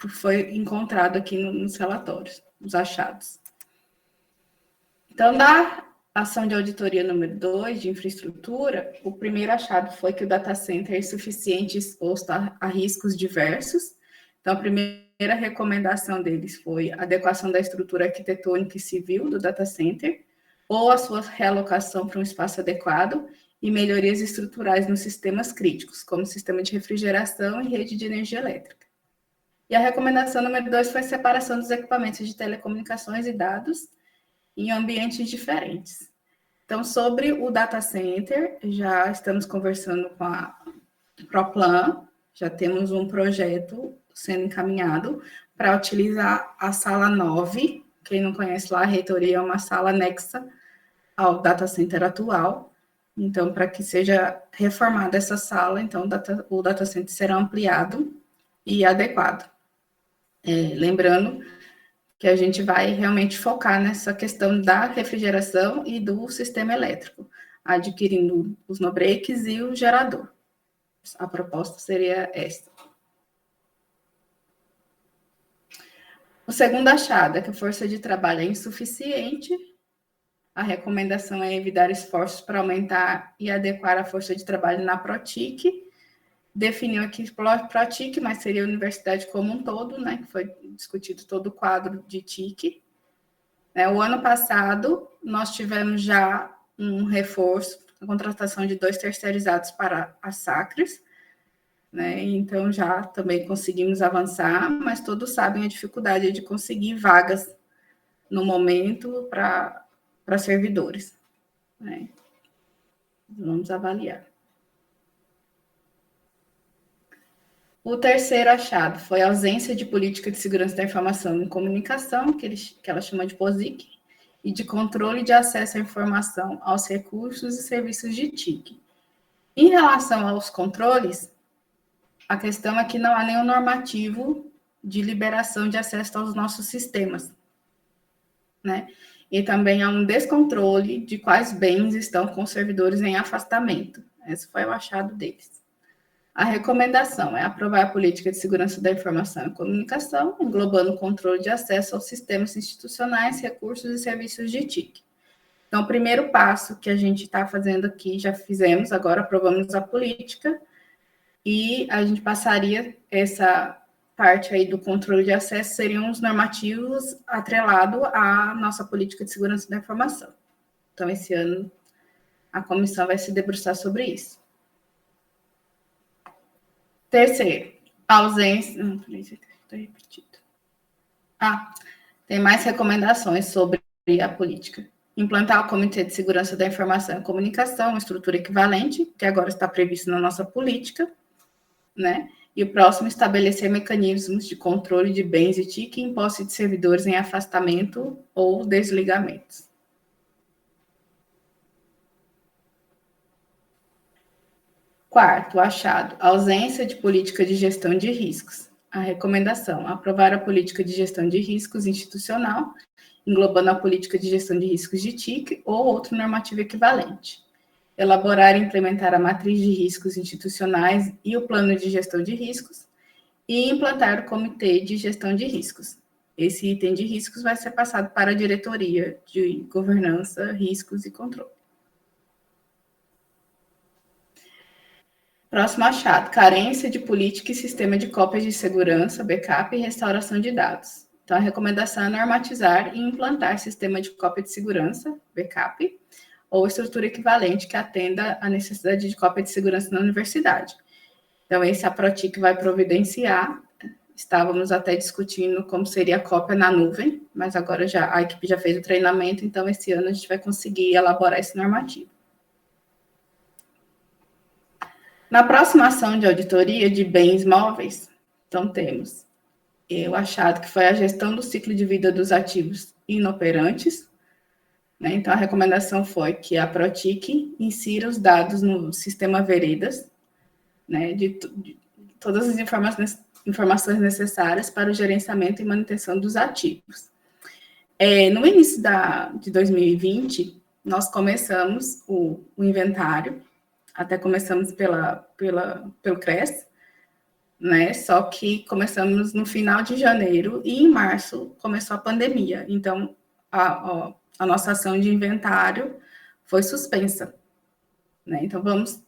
foi encontrado aqui nos relatórios, nos achados. Então, da ação de auditoria número 2, de infraestrutura, o primeiro achado foi que o data center é insuficiente exposto a riscos diversos. Então, a primeira recomendação deles foi a adequação da estrutura arquitetônica e civil do data center, ou a sua realocação para um espaço adequado, e melhorias estruturais nos sistemas críticos, como sistema de refrigeração e rede de energia elétrica. E a recomendação número 2 foi a separação dos equipamentos de telecomunicações e dados em ambientes diferentes. Então, sobre o data center, já estamos conversando com a Proplan, já temos um projeto sendo encaminhado para utilizar a sala 9. Quem não conhece lá, a reitoria é uma sala anexa ao data center atual. Então, para que seja reformada essa sala, então o data center será ampliado e adequado. Lembrando que a gente vai realmente focar nessa questão da refrigeração e do sistema elétrico, adquirindo os no-breaks e o gerador. A proposta seria essa. O segundo achado é que a força de trabalho é insuficiente. A recomendação é evitar esforços para aumentar e adequar a força de trabalho na ProTIC. Definiu aqui ProTIC, mas seria a universidade como um todo, né, que foi discutido todo o quadro de TIC. O ano passado, nós tivemos já um reforço, a contratação de 2 terceirizados para a Sacres, né, então já também conseguimos avançar, mas todos sabem a dificuldade de conseguir vagas no momento para servidores, né? Vamos avaliar. O terceiro achado foi a ausência de política de segurança da informação e comunicação, que ela chama de POSIC, e de controle de acesso à informação, aos recursos e serviços de TIC. Em relação aos controles, a questão é que não há nenhum normativo de liberação de acesso aos nossos sistemas, né? E também há um descontrole de quais bens estão com os servidores em afastamento. Esse foi o achado deles. A recomendação é aprovar a política de segurança da informação e comunicação, englobando o controle de acesso aos sistemas institucionais, recursos e serviços de TIC. Então, o primeiro passo que a gente está fazendo aqui, já fizemos, agora aprovamos a política, e a gente passaria essa parte aí do controle de acesso, seriam os normativos atrelados à nossa política de segurança da informação. Então, esse ano, a comissão vai se debruçar sobre isso. Terceiro, ausência... Não, peraí, isso aqui está repetido. Tem mais recomendações sobre a política. Implantar o Comitê de Segurança da Informação e Comunicação, uma estrutura equivalente, que agora está previsto na nossa política, né? E o próximo, estabelecer mecanismos de controle de bens e TIC em posse de servidores em afastamento ou desligamentos. Quarto, achado, ausência de política de gestão de riscos. A recomendação, aprovar a política de gestão de riscos institucional, englobando a política de gestão de riscos de TIC ou outro normativo equivalente. Elaborar e implementar a matriz de riscos institucionais e o plano de gestão de riscos e implantar o comitê de gestão de riscos. Esse item de riscos vai ser passado para a diretoria de governança, riscos e controle. Próximo achado, carência de política e sistema de cópias de segurança, backup e restauração de dados. Então, a recomendação é normatizar e implantar sistema de cópia de segurança, backup, ou estrutura equivalente que atenda à necessidade de cópia de segurança na universidade. Então, esse a ProTIC vai providenciar. Estávamos até discutindo como seria a cópia na nuvem, mas agora a equipe já fez o treinamento, então esse ano a gente vai conseguir elaborar esse normativo. Na próxima ação de auditoria de bens móveis, então temos o achado que foi a gestão do ciclo de vida dos ativos inoperantes, né? Então, a recomendação foi que a ProTIC insira os dados no sistema Veredas, né, de todas as informações necessárias para o gerenciamento e manutenção dos ativos. No início de 2020, nós começamos o inventário, até começamos pelo CRES, né? Só que começamos no final de janeiro e em março começou a pandemia. Então, a nossa ação de inventário foi suspensa, né? Então, vamos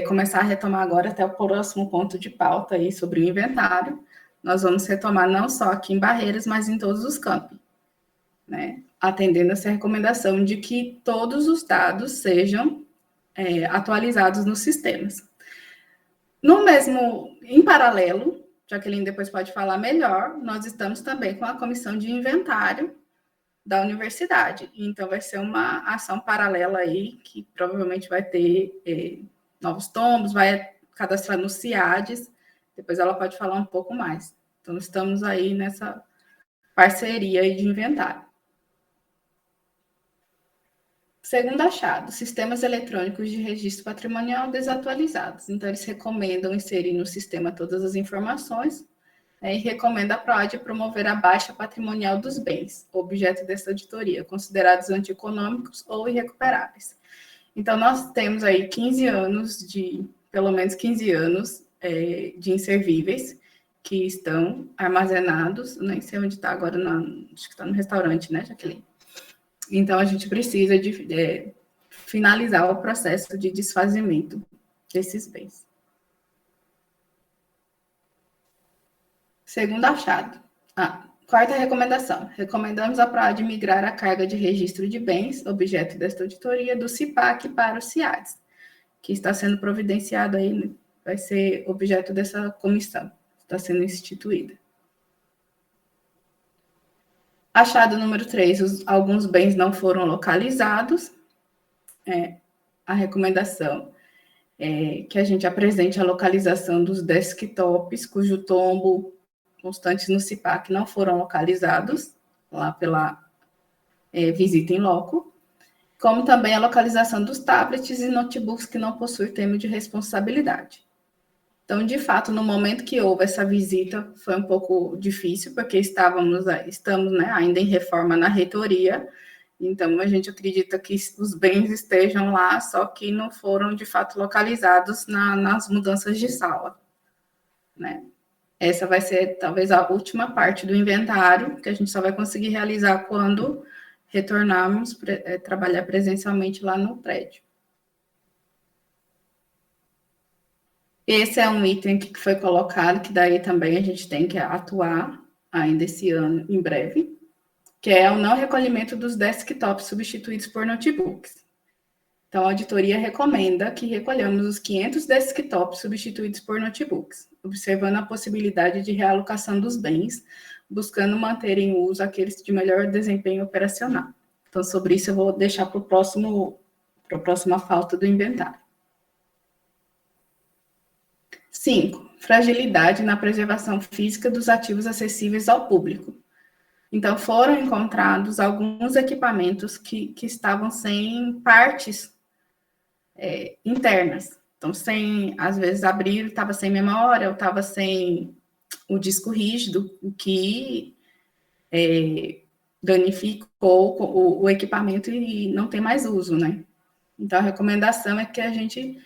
começar a retomar agora até o próximo ponto de pauta aí sobre o inventário. Nós vamos retomar não só aqui em Barreiras, mas em todos os campi, né? Atendendo essa recomendação de que todos os dados sejam atualizados nos sistemas. Em paralelo, Jaqueline depois pode falar melhor, nós estamos também com a comissão de inventário da universidade. Então, vai ser uma ação paralela aí, que provavelmente vai ter novos tombos, vai cadastrar no CIADES, depois ela pode falar um pouco mais. Então, estamos aí nessa parceria aí de inventário. Segundo achado, sistemas eletrônicos de registro patrimonial desatualizados. Então, eles recomendam inserir no sistema todas as informações, e recomenda a PROAD promover a baixa patrimonial dos bens, objeto dessa auditoria, considerados antieconômicos ou irrecuperáveis. Então, nós temos aí pelo menos 15 anos de inservíveis que estão armazenados, nem sei onde está agora, acho que está no restaurante, né, Jaqueline? Então, a gente precisa de finalizar o processo de desfazimento desses bens. Segundo achado. Quarta recomendação. Recomendamos a PROAD migrar a carga de registro de bens, objeto desta auditoria, do CIPAC para o CIADES, que está sendo providenciado aí, vai ser objeto dessa comissão, está sendo instituída. Achado número 3, alguns bens não foram localizados. A recomendação é que a gente apresente a localização dos desktops, cujo tombo constantes no CIPAC não foram localizados, lá pela visita em loco, como também a localização dos tablets e notebooks que não possuem termo de responsabilidade. Então, de fato, no momento que houve essa visita, foi um pouco difícil, porque estamos ainda em reforma na reitoria, então a gente acredita que os bens estejam lá, só que não foram, de fato, localizados nas mudanças de sala, né? Essa vai ser, talvez, a última parte do inventário, que a gente só vai conseguir realizar quando retornarmos trabalhar presencialmente lá no prédio. Esse é um item que foi colocado, que daí também a gente tem que atuar ainda esse ano, em breve, que é o não recolhimento dos desktops substituídos por notebooks. Então, a auditoria recomenda que recolhamos os 500 desktops substituídos por notebooks, observando a possibilidade de realocação dos bens, buscando manter em uso aqueles de melhor desempenho operacional. Então, sobre isso eu vou deixar para a próxima pauta do inventário. 5. Fragilidade na preservação física dos ativos acessíveis ao público. Então, foram encontrados alguns equipamentos que estavam sem partes internas. Então, às vezes, abrir, estava sem memória, ou estava sem o disco rígido, o que danificou o equipamento e não tem mais uso, né? Então, a recomendação é que a gente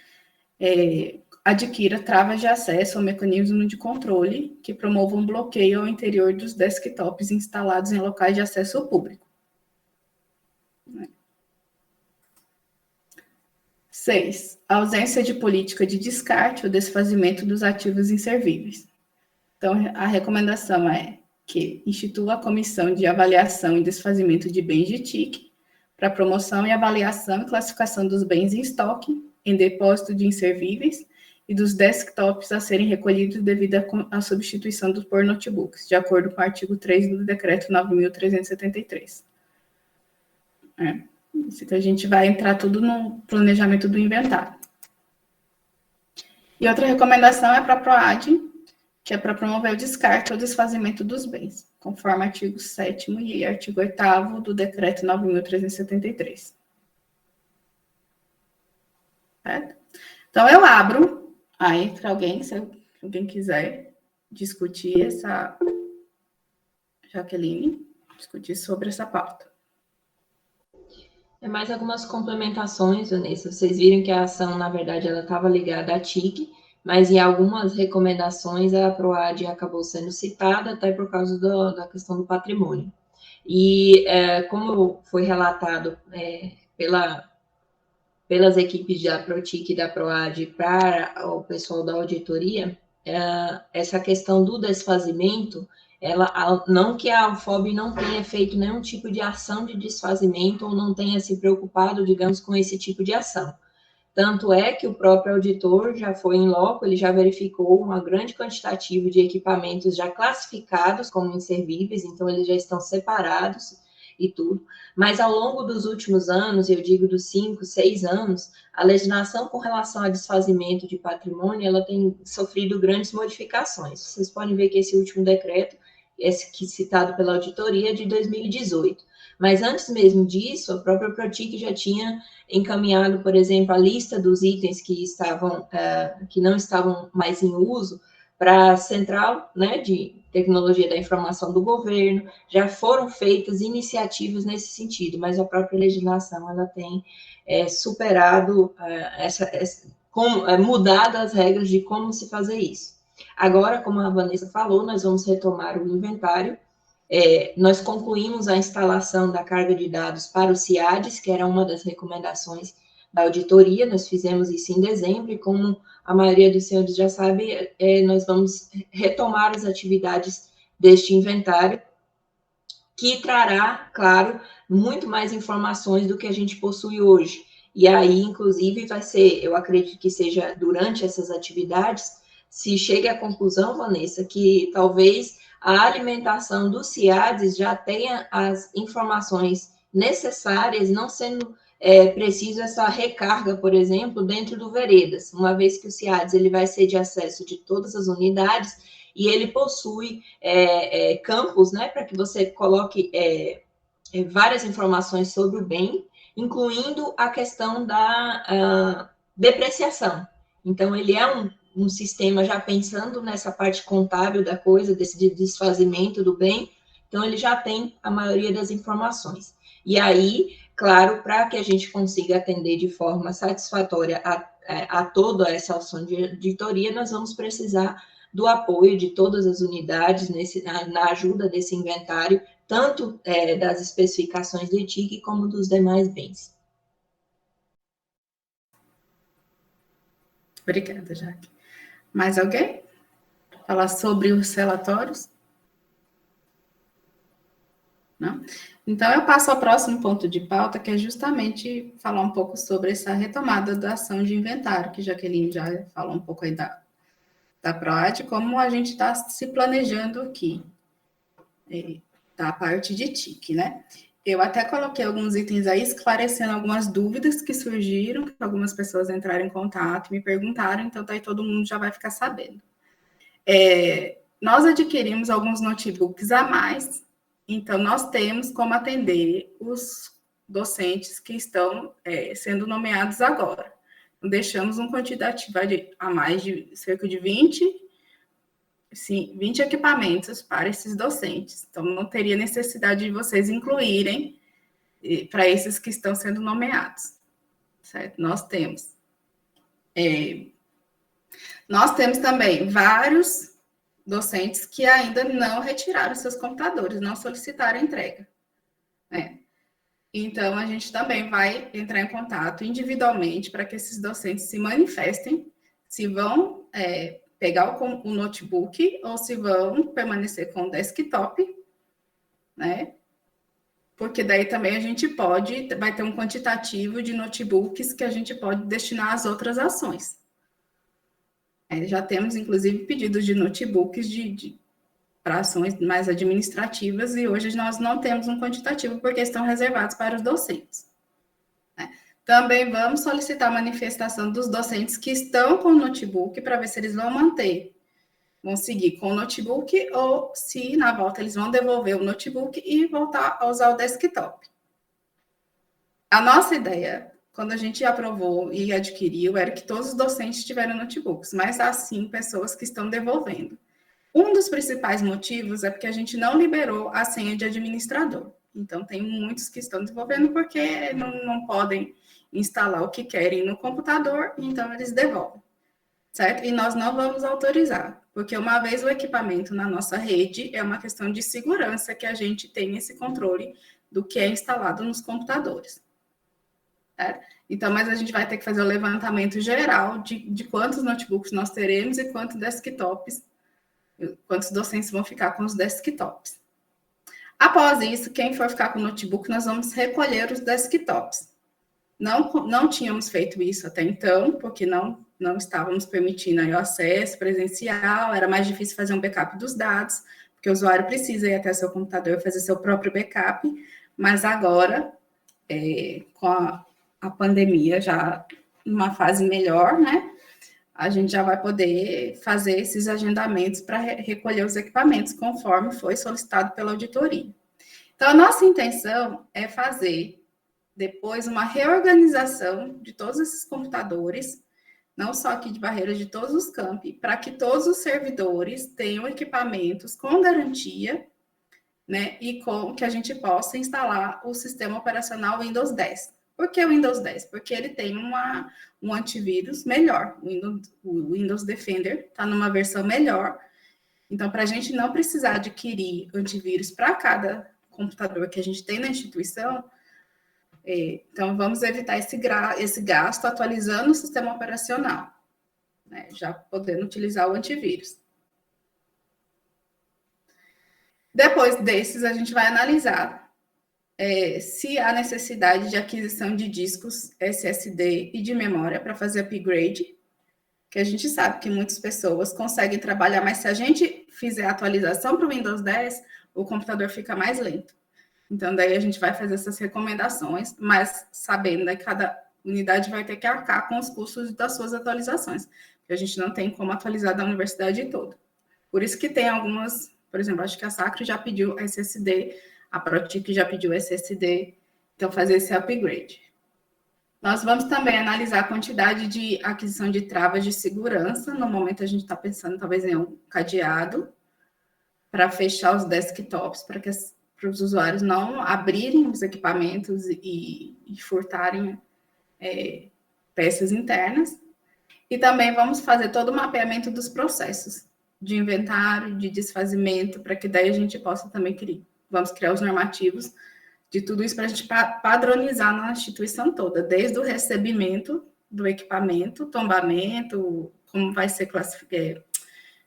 adquira travas de acesso ou mecanismo de controle que promovam bloqueio ao interior dos desktops instalados em locais de acesso ao público. 6. Ausência de política de descarte ou desfazimento dos ativos inservíveis. Então, a recomendação é que institua a comissão de avaliação e desfazimento de bens de TIC para promoção e avaliação e classificação dos bens em estoque, em depósito de inservíveis e dos desktops a serem recolhidos devido à substituição por notebooks, de acordo com o artigo 3 do Decreto 9.373. Isso que a gente vai entrar tudo no planejamento do inventário. E outra recomendação é para a PROAD, que é para promover o descarte ou desfazimento dos bens, conforme artigo 7º e artigo 8º do Decreto 9.373. Certo? Então, eu abro aí para alguém, se alguém quiser discutir Jaqueline, discutir sobre essa pauta. Mais algumas complementações, Vanessa. Vocês viram que a ação, na verdade, ela estava ligada à TIC, mas em algumas recomendações a PROAD acabou sendo citada até por causa da questão do patrimônio. E como foi relatado pelas equipes da PROTIC e da PROAD para o pessoal da auditoria, essa questão do desfazimento, não que a ANFOB não tenha feito nenhum tipo de ação de desfazimento ou não tenha se preocupado, digamos, com esse tipo de ação. Tanto é que o próprio auditor já foi em loco, ele já verificou uma grande quantitativa de equipamentos já classificados como inservíveis, então eles já estão separados e tudo. Mas ao longo dos últimos anos, eu digo dos 5, 6 anos, a legislação com relação ao desfazimento de patrimônio, ela tem sofrido grandes modificações. Vocês podem ver que esse último decreto, esse que citado pela auditoria, é de 2018. Mas antes mesmo disso, a própria Protic já tinha encaminhado, por exemplo, a lista dos itens que não estavam mais em uso para a Central, né, de Tecnologia da Informação do Governo. Já foram feitas iniciativas nesse sentido, mas a própria legislação ela tem superado mudado as regras de como se fazer isso. Agora, como a Vanessa falou, nós vamos retomar o inventário. Nós concluímos a instalação da carga de dados para o CIADES, que era uma das recomendações da auditoria, nós fizemos isso em dezembro, e como a maioria dos senhores já sabe, nós vamos retomar as atividades deste inventário, que trará, claro, muito mais informações do que a gente possui hoje. E aí, inclusive, vai ser, eu acredito que seja durante essas atividades, se chegue à conclusão, Vanessa, que talvez a alimentação do CIADES já tenha as informações necessárias, não sendo preciso essa recarga, por exemplo, dentro do Veredas, uma vez que o CIADES ele vai ser de acesso de todas as unidades e ele possui campos, né, para que você coloque várias informações sobre o bem, incluindo a questão da depreciação. Então, ele é um sistema já pensando nessa parte contábil da coisa, desse desfazimento do bem, então ele já tem a maioria das informações. E aí, claro, para que a gente consiga atender de forma satisfatória a toda essa ação de auditoria, nós vamos precisar do apoio de todas as unidades na ajuda desse inventário, tanto das especificações do ETIC como dos demais bens. Obrigada, Jaque. Mais alguém? Falar sobre os relatórios? Não? Então, eu passo ao próximo ponto de pauta, que é justamente falar um pouco sobre essa retomada da ação de inventário, que Jaqueline já falou um pouco aí da PROAD, como a gente está se planejando aqui, da parte de TIC, né? Eu até coloquei alguns itens aí, esclarecendo algumas dúvidas que surgiram, que algumas pessoas entraram em contato, me perguntaram, então daí todo mundo já vai ficar sabendo. Nós adquirimos alguns notebooks a mais, então nós temos como atender os docentes que estão sendo nomeados agora. Deixamos um quantitativo a mais de cerca de 20 equipamentos para esses docentes. Então, não teria necessidade de vocês incluírem para esses que estão sendo nomeados, certo? Nós temos também vários docentes que ainda não retiraram seus computadores, não solicitaram entrega, né? Então, a gente também vai entrar em contato individualmente para que esses docentes se manifestem, se vão pegar o notebook ou se vão permanecer com o desktop, né? Porque daí também a gente vai ter um quantitativo de notebooks que a gente pode destinar às outras ações. Já temos, inclusive, pedidos de notebooks para ações mais administrativas, e hoje nós não temos um quantitativo porque estão reservados para os docentes, né? Também vamos solicitar a manifestação dos docentes que estão com o notebook para ver se eles vão seguir com o notebook ou se na volta eles vão devolver o notebook e voltar a usar o desktop. A nossa ideia, quando a gente aprovou e adquiriu, era que todos os docentes tiveram notebooks, mas há sim pessoas que estão devolvendo. Um dos principais motivos é porque a gente não liberou a senha de administrador. Então, tem muitos que estão devolvendo porque não podem instalar o que querem no computador, então eles devolvem, certo? E nós não vamos autorizar, porque uma vez o equipamento na nossa rede, é uma questão de segurança que a gente tem esse controle do que é instalado nos computadores, certo? Então, mas a gente vai ter que fazer o levantamento geral de quantos notebooks nós teremos e quantos docentes vão ficar com os desktops. Após isso, quem for ficar com o notebook, nós vamos recolher os desktops, Não tínhamos feito isso até então, porque não estávamos permitindo aí o acesso presencial, era mais difícil fazer um backup dos dados, porque o usuário precisa ir até seu computador e fazer seu próprio backup, mas agora, com a pandemia já numa fase melhor, né, a gente já vai poder fazer esses agendamentos para recolher os equipamentos, conforme foi solicitado pela auditoria. Então, a nossa intenção é fazer depois uma reorganização de todos esses computadores, não só aqui de Barreiras, de todos os campi, para que todos os servidores tenham equipamentos com garantia, né, e com que a gente possa instalar o sistema operacional Windows 10. Por que o Windows 10? Porque ele tem um antivírus melhor. O Windows Defender está numa versão melhor. Então, para a gente não precisar adquirir antivírus para cada computador que a gente tem na instituição, então vamos evitar esse gasto atualizando o sistema operacional, né, já podendo utilizar o antivírus. Depois desses, a gente vai analisar se há necessidade de aquisição de discos SSD e de memória para fazer upgrade, que a gente sabe que muitas pessoas conseguem trabalhar, mas se a gente fizer a atualização para o Windows 10, o computador fica mais lento. Então, daí a gente vai fazer essas recomendações, mas sabendo que cada unidade vai ter que arcar com os custos das suas atualizações, porque a gente não tem como atualizar da universidade toda. Por isso que tem algumas, por exemplo, acho que a Sacro já pediu SSD, a Protic já pediu SSD, então fazer esse upgrade. Nós vamos também analisar a quantidade de aquisição de travas de segurança. No momento, a gente está pensando talvez em um cadeado para fechar os desktops, para os usuários não abrirem os equipamentos e furtarem peças internas. E também vamos fazer todo o mapeamento dos processos de inventário, de desfazimento, para que daí a gente possa também vamos criar os normativos de tudo isso para a gente padronizar na instituição toda, desde o recebimento do equipamento, tombamento, como vai ser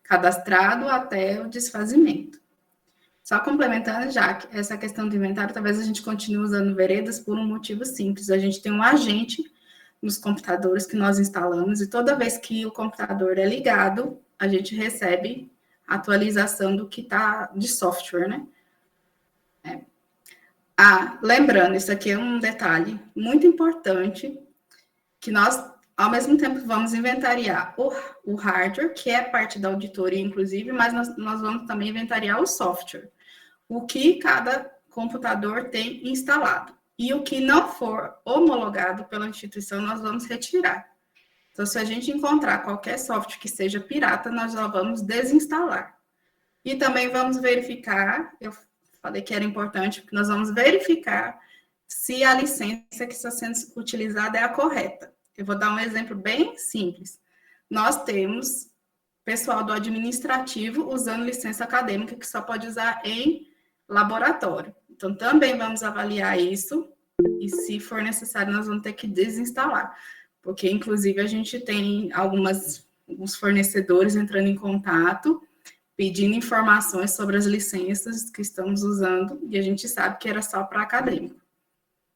cadastrado, até o desfazimento. Só complementando, já que essa questão do inventário, talvez a gente continue usando veredas por um motivo simples. A gente tem um agente nos computadores que nós instalamos, e toda vez que o computador é ligado, a gente recebe atualização do que está de software, né? Lembrando, isso aqui é um detalhe muito importante, que nós, ao mesmo tempo, vamos inventariar o hardware, que é parte da auditoria, inclusive, mas nós vamos também inventariar o software, o que cada computador tem instalado. E o que não for homologado pela instituição, nós vamos retirar. Então, se a gente encontrar qualquer software que seja pirata, nós já vamos desinstalar. E também vamos verificar, eu falei que era importante, porque nós vamos verificar se a licença que está sendo utilizada é a correta. Eu vou dar um exemplo bem simples. Nós temos pessoal do administrativo usando licença acadêmica que só pode usar em laboratório. Então, também vamos avaliar isso e, se for necessário, nós vamos ter que desinstalar. Porque, inclusive, a gente tem alguns fornecedores entrando em contato, pedindo informações sobre as licenças que estamos usando, e a gente sabe que era só para acadêmico.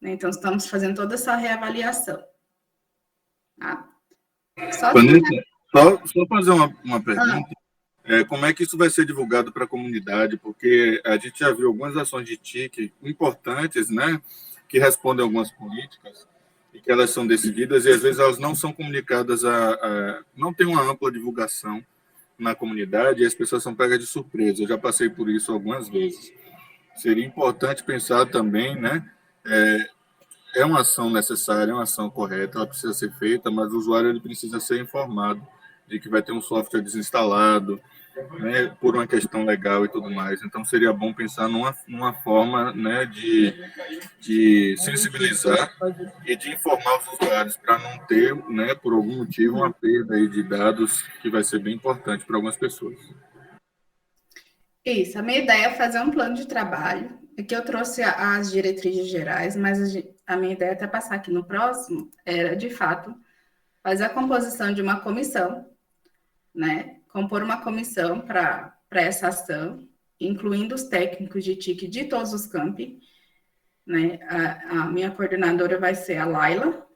Então, estamos fazendo toda essa reavaliação. Tá? Só fazer uma pergunta. Como é que isso vai ser divulgado para a comunidade? Porque a gente já viu algumas ações de TIC importantes, né, que respondem a algumas políticas, e que elas são decididas, e às vezes elas não são comunicadas, não tem uma ampla divulgação na comunidade, e as pessoas são pegas de surpresa. Eu já passei por isso algumas vezes. Seria importante pensar também, né? É uma ação necessária, é uma ação correta, ela precisa ser feita, mas o usuário ele precisa ser informado de que vai ter um software desinstalado, né, por uma questão legal e tudo mais. Então, seria bom pensar numa forma, né, de sensibilizar e de informar os usuários para não ter, né, por algum motivo, uma perda aí de dados que vai ser bem importante para algumas pessoas. Isso, a minha ideia é fazer um plano de trabalho. Aqui eu trouxe as diretrizes gerais, mas a minha ideia, até passar aqui no próximo, era, de fato, fazer a composição de uma comissão, né? Compor uma comissão para essa ação, incluindo os técnicos de TIC de todos os campi, né? A minha coordenadora vai ser a Laila,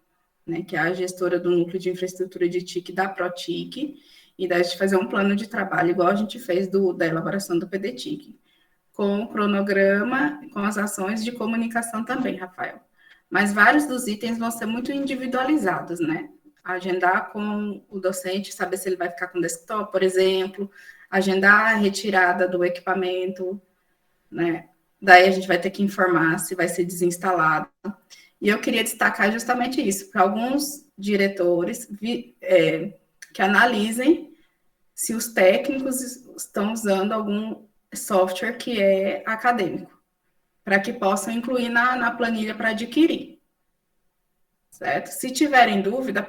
né, que é a gestora do Núcleo de Infraestrutura de TIC da ProTIC, e daí a gente fazer um plano de trabalho, igual a gente fez da elaboração do PDTIC, com o cronograma, com as ações de comunicação também, Rafael. Mas vários dos itens vão ser muito individualizados, né? Agendar com o docente, saber se ele vai ficar com desktop, por exemplo, agendar a retirada do equipamento, né? Daí a gente vai ter que informar se vai ser desinstalado. E eu queria destacar justamente isso, para alguns diretores que analisem se os técnicos estão usando algum software que é acadêmico, para que possam incluir na planilha para adquirir. Certo? Se tiverem dúvida,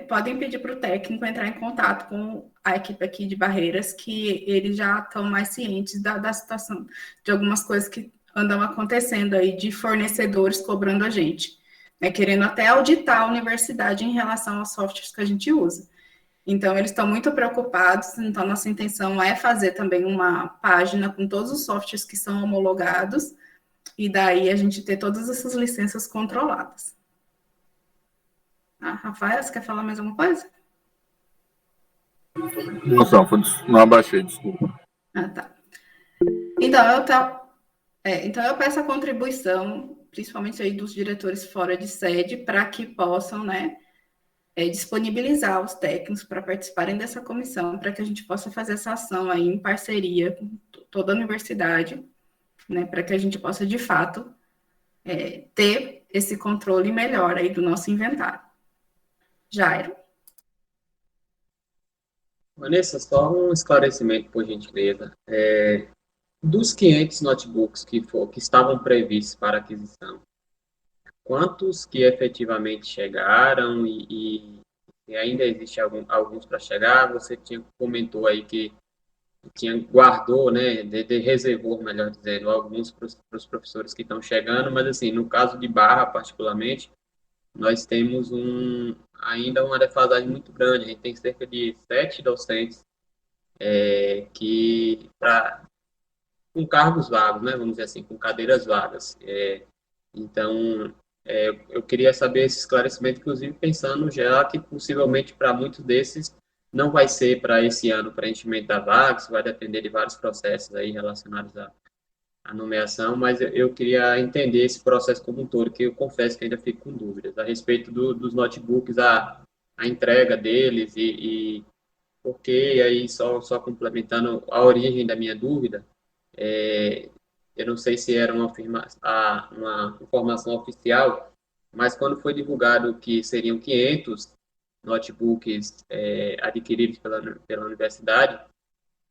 podem pedir para o técnico entrar em contato com a equipe aqui de Barreiras, que eles já estão mais cientes da situação, de algumas coisas que andam acontecendo aí, de fornecedores cobrando a gente, né, querendo até auditar a universidade em relação aos softwares que a gente usa. Então, eles estão muito preocupados, então nossa intenção é fazer também uma página com todos os softwares que são homologados, e daí a gente ter todas essas licenças controladas. Rafael, você quer falar mais alguma coisa? Não abaixei, desculpa. Tá. Então, eu peço a contribuição, principalmente aí dos diretores fora de sede, para que possam, né, disponibilizar os técnicos para participarem dessa comissão, para que a gente possa fazer essa ação aí em parceria com toda a universidade, né, para que a gente possa, de fato, ter esse controle melhor aí do nosso inventário. Jairo. Vanessa, só um esclarecimento, por gentileza. Dos 500 notebooks que estavam previstos para aquisição, quantos que efetivamente chegaram e ainda existe alguns para chegar? Você comentou aí que guardou, né, reservou, melhor dizendo, alguns para os professores que estão chegando, mas assim, no caso de Barra, particularmente, nós temos ainda uma defasagem muito grande. A gente tem cerca de 7 docentes com cargos vagos, né, vamos dizer assim, com cadeiras vagas. Então, eu queria saber esse esclarecimento, inclusive pensando já que possivelmente para muitos desses não vai ser para esse ano preenchimento da vaga, isso vai depender de vários processos aí relacionados à nomeação, mas eu queria entender esse processo como um todo, que eu confesso que ainda fico com dúvidas a respeito dos notebooks, a entrega deles e porque, aí só complementando a origem da minha dúvida, eu não sei se era uma informação oficial, mas quando foi divulgado que seriam 500 notebooks adquiridos pela universidade,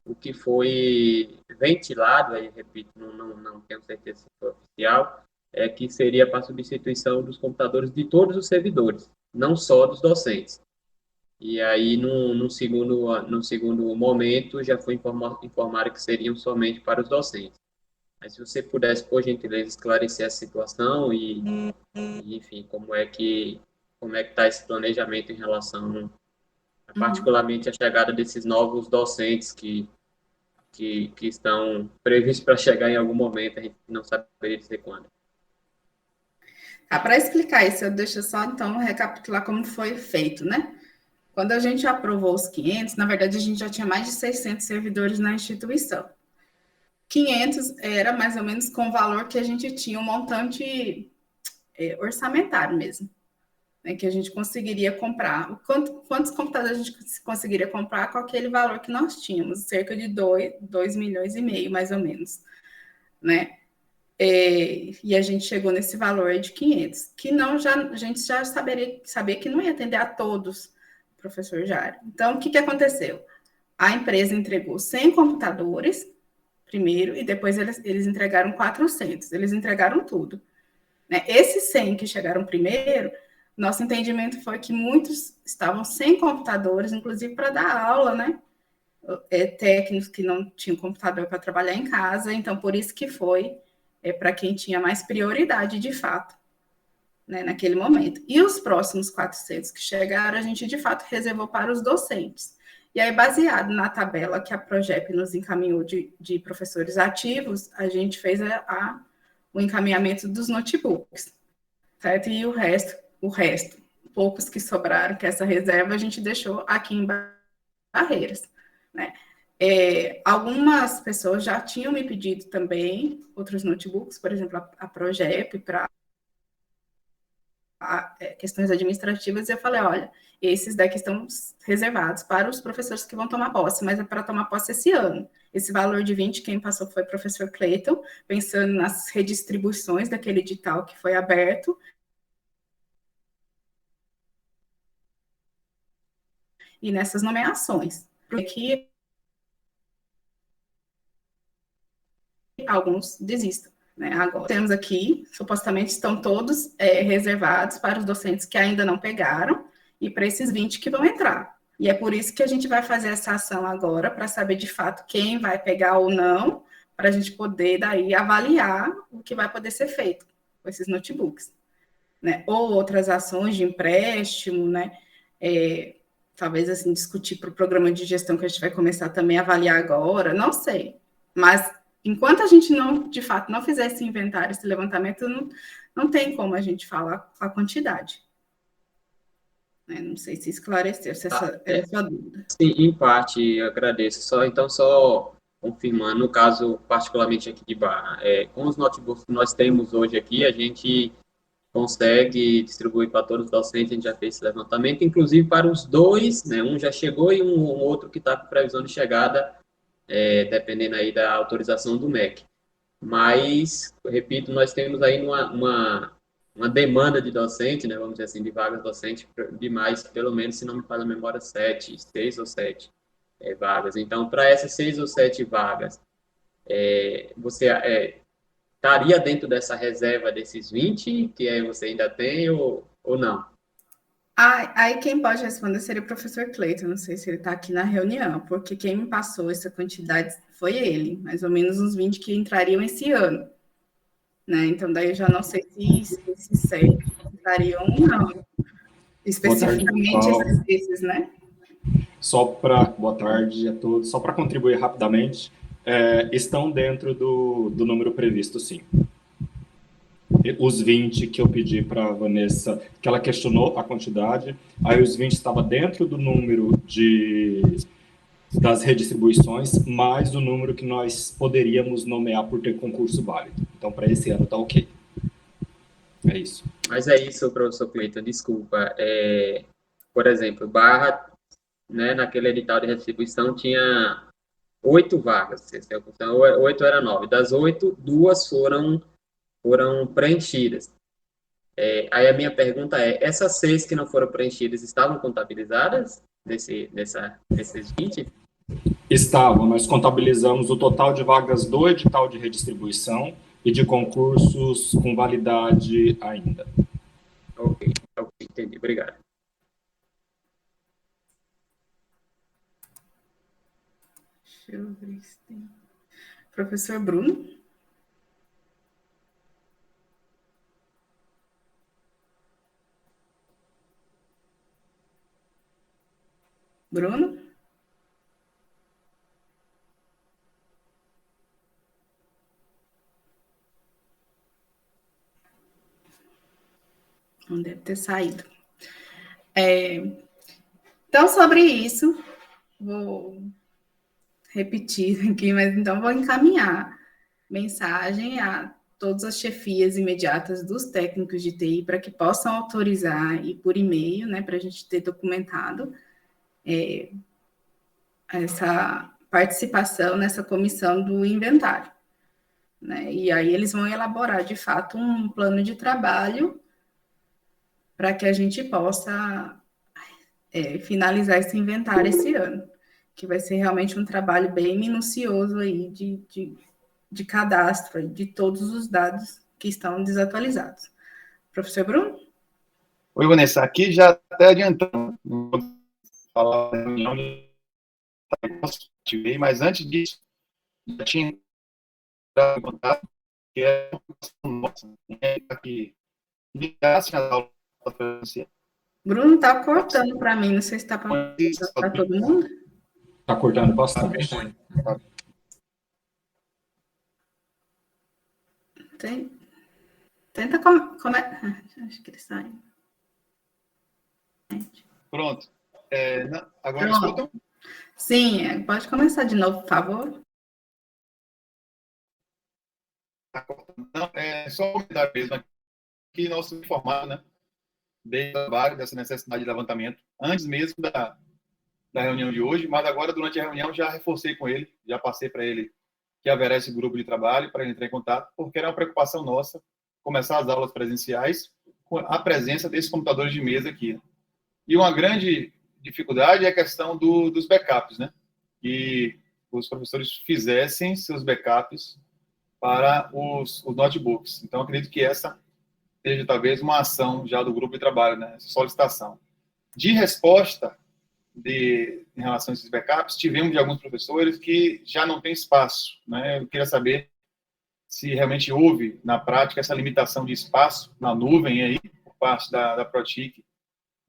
o que foi ventilado, aí repito, não tenho certeza se foi oficial, é que seria para substituição dos computadores de todos os servidores, não só dos docentes. E aí, no segundo momento, já foi informado que seriam somente para os docentes. Mas se você pudesse, por gentileza, esclarecer a situação e enfim, como é que está esse planejamento em relação, particularmente, à chegada desses novos docentes que estão previstos para chegar em algum momento, a gente não saberia dizer quando. Para explicar isso, eu deixo só, então, recapitular como foi feito, né? Quando a gente aprovou os 500, na verdade, a gente já tinha mais de 600 servidores na instituição. 500 era mais ou menos com o valor que a gente tinha, um montante orçamentário mesmo, né, que a gente conseguiria comprar. Quantos computadores a gente conseguiria comprar com aquele valor que nós tínhamos? Cerca de 2,5 milhões, mais ou menos, né? E a gente chegou nesse valor de 500, que a gente já sabia que não ia atender a todos, professor Jairo. Então, o que aconteceu? A empresa entregou 100 computadores primeiro, e depois eles entregaram 400, eles entregaram tudo. Né? Esses 100 que chegaram primeiro, nosso entendimento foi que muitos estavam sem computadores, inclusive para dar aula, né? Técnicos que não tinham computador para trabalhar em casa, então por isso que foi para quem tinha mais prioridade, de fato, né, naquele momento. E os próximos 400 que chegaram, a gente, de fato, reservou para os docentes. E aí, baseado na tabela que a Progep nos encaminhou de professores ativos, a gente fez o encaminhamento dos notebooks, certo? E o resto, poucos que sobraram, que essa reserva a gente deixou aqui em Barreiras, né? Algumas pessoas já tinham me pedido também outros notebooks, por exemplo, a Progep, para questões administrativas, e eu falei, olha, esses daqui estão reservados para os professores que vão tomar posse, mas é para tomar posse esse ano. Esse valor de 20, quem passou foi o professor Clayton, pensando nas redistribuições daquele edital que foi aberto, e nessas nomeações, porque alguns desistam. Né? Agora, temos aqui, supostamente estão todos reservados para os docentes que ainda não pegaram e para esses 20 que vão entrar. E é por isso que a gente vai fazer essa ação agora, para saber de fato quem vai pegar ou não, para a gente poder daí avaliar o que vai poder ser feito com esses notebooks. Né? Ou outras ações de empréstimo, né? Talvez assim, discutir para o programa de gestão que a gente vai começar também a avaliar agora, não sei. Mas enquanto a gente não, de fato, não fizer esse inventário, esse levantamento, não tem como a gente falar a quantidade. Não sei se esclareceu, se essa é a sua dúvida. Sim, em parte, eu agradeço. Só confirmando, no caso, particularmente aqui de Barra, com os notebooks que nós temos hoje aqui, a gente consegue distribuir para todos os docentes, a gente já fez esse levantamento, inclusive para os dois, né, um já chegou e um outro que está com previsão de chegada, dependendo aí da autorização do MEC. Mas, repito, nós temos aí uma demanda de docente, né, vamos dizer assim, de vagas docentes, de mais, pelo menos, se não me falha a memória, 6 ou 7 vagas. Então, para essas 6 ou 7 vagas, você estaria dentro dessa reserva desses 20 que você ainda tem ou não? Aí quem pode responder seria o professor Cleiton, não sei se ele está aqui na reunião, porque quem me passou essa quantidade foi ele, mais ou menos uns 20 que entrariam esse ano. Né? Então, daí eu já não sei se esses 7 entrariam ou não. Especificamente esses, né? Boa tarde a todos. Só para contribuir rapidamente, estão dentro do número previsto, sim. Os 20 que eu pedi para a Vanessa, que ela questionou a quantidade, aí os 20 estava dentro do número das redistribuições, mais o número que nós poderíamos nomear por ter concurso válido. Então, para esse ano está ok. É isso. Mas é isso, professor Cleiton, desculpa. Por exemplo, Barra, né, naquele edital de redistribuição tinha 8 vagas, 8 era 9. Das 8, 2 foram preenchidas. Aí a minha pergunta essas 6 que não foram preenchidas estavam contabilizadas nesses 20? Estavam, nós contabilizamos o total de vagas do edital de redistribuição e de concursos com validade ainda. Ok, entendi, obrigado. Deixa eu ver se tem. Professor Bruno? Bruno? Não deve ter saído. Então, sobre isso, vou repetir aqui, mas então vou encaminhar mensagem a todas as chefias imediatas dos técnicos de TI para que possam autorizar e por e-mail, né, para a gente ter documentado essa participação nessa comissão do inventário. Né? E aí eles vão elaborar, de fato, um plano de trabalho para que a gente possa finalizar esse inventário esse ano, que vai ser realmente um trabalho bem minucioso aí de cadastro de todos os dados que estão desatualizados. Professor Bruno? Oi, Vanessa. Aqui já até adiantando, falar da reunião, mas antes disso, já tinha entrado em contato, que é nossa, que ligassem as aulas presenciais. Bruno, está cortando para mim, não sei se está para todo mundo. Está cortando bastante. Tenta como acho que ele sai. Pronto. Agora Pronto. escutam? Sim, pode começar de novo, por favor. Não, só um comentário mesmo aqui, nós informados, né, desde o trabalho, dessa necessidade de levantamento, antes mesmo da reunião de hoje, mas agora, durante a reunião, já reforcei com ele, já passei para ele que haverá esse grupo de trabalho para ele entrar em contato, porque era uma preocupação nossa começar as aulas presenciais com a presença desses computadores de mesa aqui. E uma grande dificuldade é a questão dos backups, né? Que os professores fizessem seus backups para os notebooks. Então, acredito que essa seja talvez uma ação já do grupo de trabalho, né? Essa solicitação. De resposta em relação a esses backups, tivemos de alguns professores que já não tem espaço, né? Eu queria saber se realmente houve, na prática, essa limitação de espaço na nuvem aí, por parte da Protic,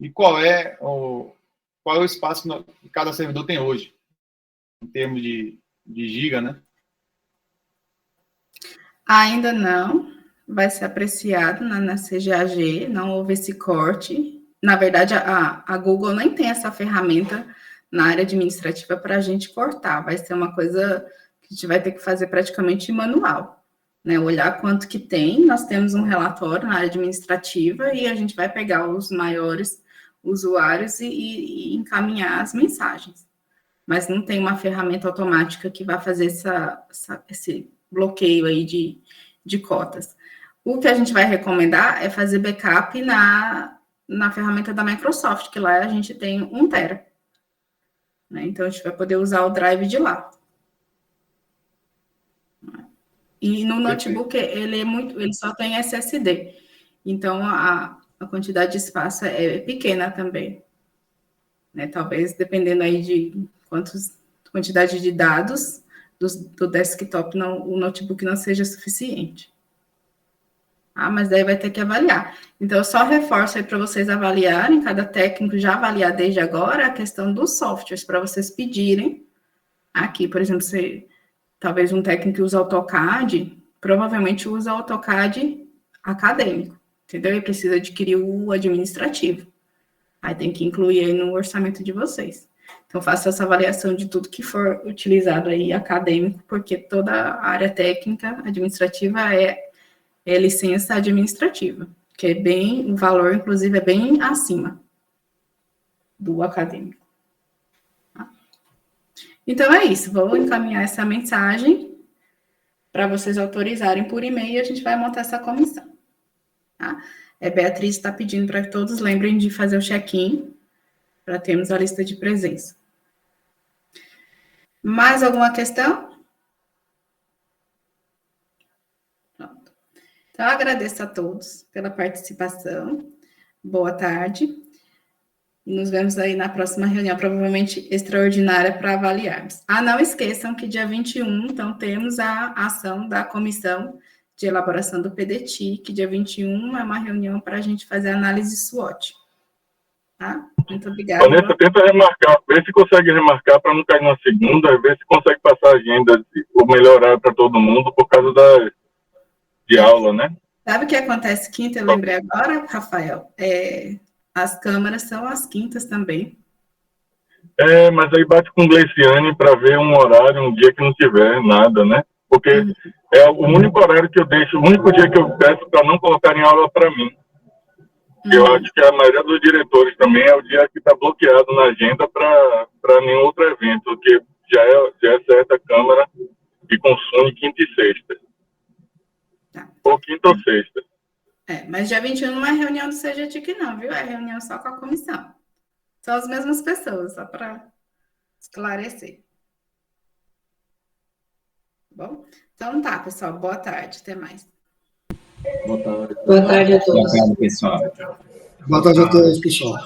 e qual é o espaço que cada servidor tem hoje, em termos de giga, né? Ainda não, vai ser apreciado na CGAG, não houve esse corte. Na verdade, a Google nem tem essa ferramenta na área administrativa para a gente cortar, vai ser uma coisa que a gente vai ter que fazer praticamente manual, né? Olhar quanto que tem, nós temos um relatório na área administrativa e a gente vai pegar os maiores usuários e encaminhar as mensagens. Mas não tem uma ferramenta automática que vai fazer esse bloqueio aí de cotas. O que a gente vai recomendar é fazer backup na ferramenta da Microsoft, que lá a gente tem 1 tera. Né? Então, a gente vai poder usar o drive de lá. E no notebook, ele só tem SSD. Então, a quantidade de espaço é pequena também. Né? Talvez, dependendo aí de quantidade de dados do desktop, o notebook não seja suficiente. Mas daí vai ter que avaliar. Então, eu só reforço aí para vocês avaliarem, cada técnico já avaliar desde agora a questão dos softwares, para vocês pedirem. Aqui, por exemplo, talvez um técnico que usa AutoCAD, provavelmente usa AutoCAD acadêmico, entendeu? E precisa adquirir o administrativo. Aí tem que incluir aí no orçamento de vocês. Então, faça essa avaliação de tudo que for utilizado aí acadêmico, porque toda a área técnica administrativa é licença administrativa, que é o valor, inclusive, é bem acima do acadêmico. Tá? Então, é isso. Vou encaminhar essa mensagem para vocês autorizarem por e-mail e a gente vai montar essa comissão. Tá? Beatriz está pedindo para que todos lembrem de fazer o check-in para termos a lista de presença. Mais alguma questão? Pronto. Então, eu agradeço a todos pela participação. Boa tarde. Nos vemos aí na próxima reunião, provavelmente extraordinária, para avaliarmos. Não esqueçam que dia 21, então, temos a ação da comissão de elaboração do PDT, que dia 21 é uma reunião para a gente fazer análise SWOT. Tá? Muito obrigada. Vanessa, tenta remarcar, vê se consegue remarcar para não cair na segunda, ver se consegue passar a agenda, ou melhorar para todo mundo por causa de aula, né? Sabe o que acontece quinta? Eu lembrei agora, Rafael. As câmaras são às quintas também. Mas aí bate com o Gleiciane para ver um horário, um dia que não tiver nada, né? Porque é o único horário que eu deixo, o único dia que eu peço para não colocarem aula para mim. Eu acho que a maioria dos diretores também é o dia que está bloqueado na agenda para nenhum outro evento, que já é certa câmara que consome quinta e sexta. Tá. Ou quinta ou sexta. Mas dia 21 não é reunião do CGTIC não, viu? É reunião só com a comissão. São as mesmas pessoas, só para esclarecer. Bom? Então tá, pessoal. Boa tarde. Até mais. Boa tarde. Boa tarde a todos. Boa tarde, pessoal. Boa tarde a todos, pessoal.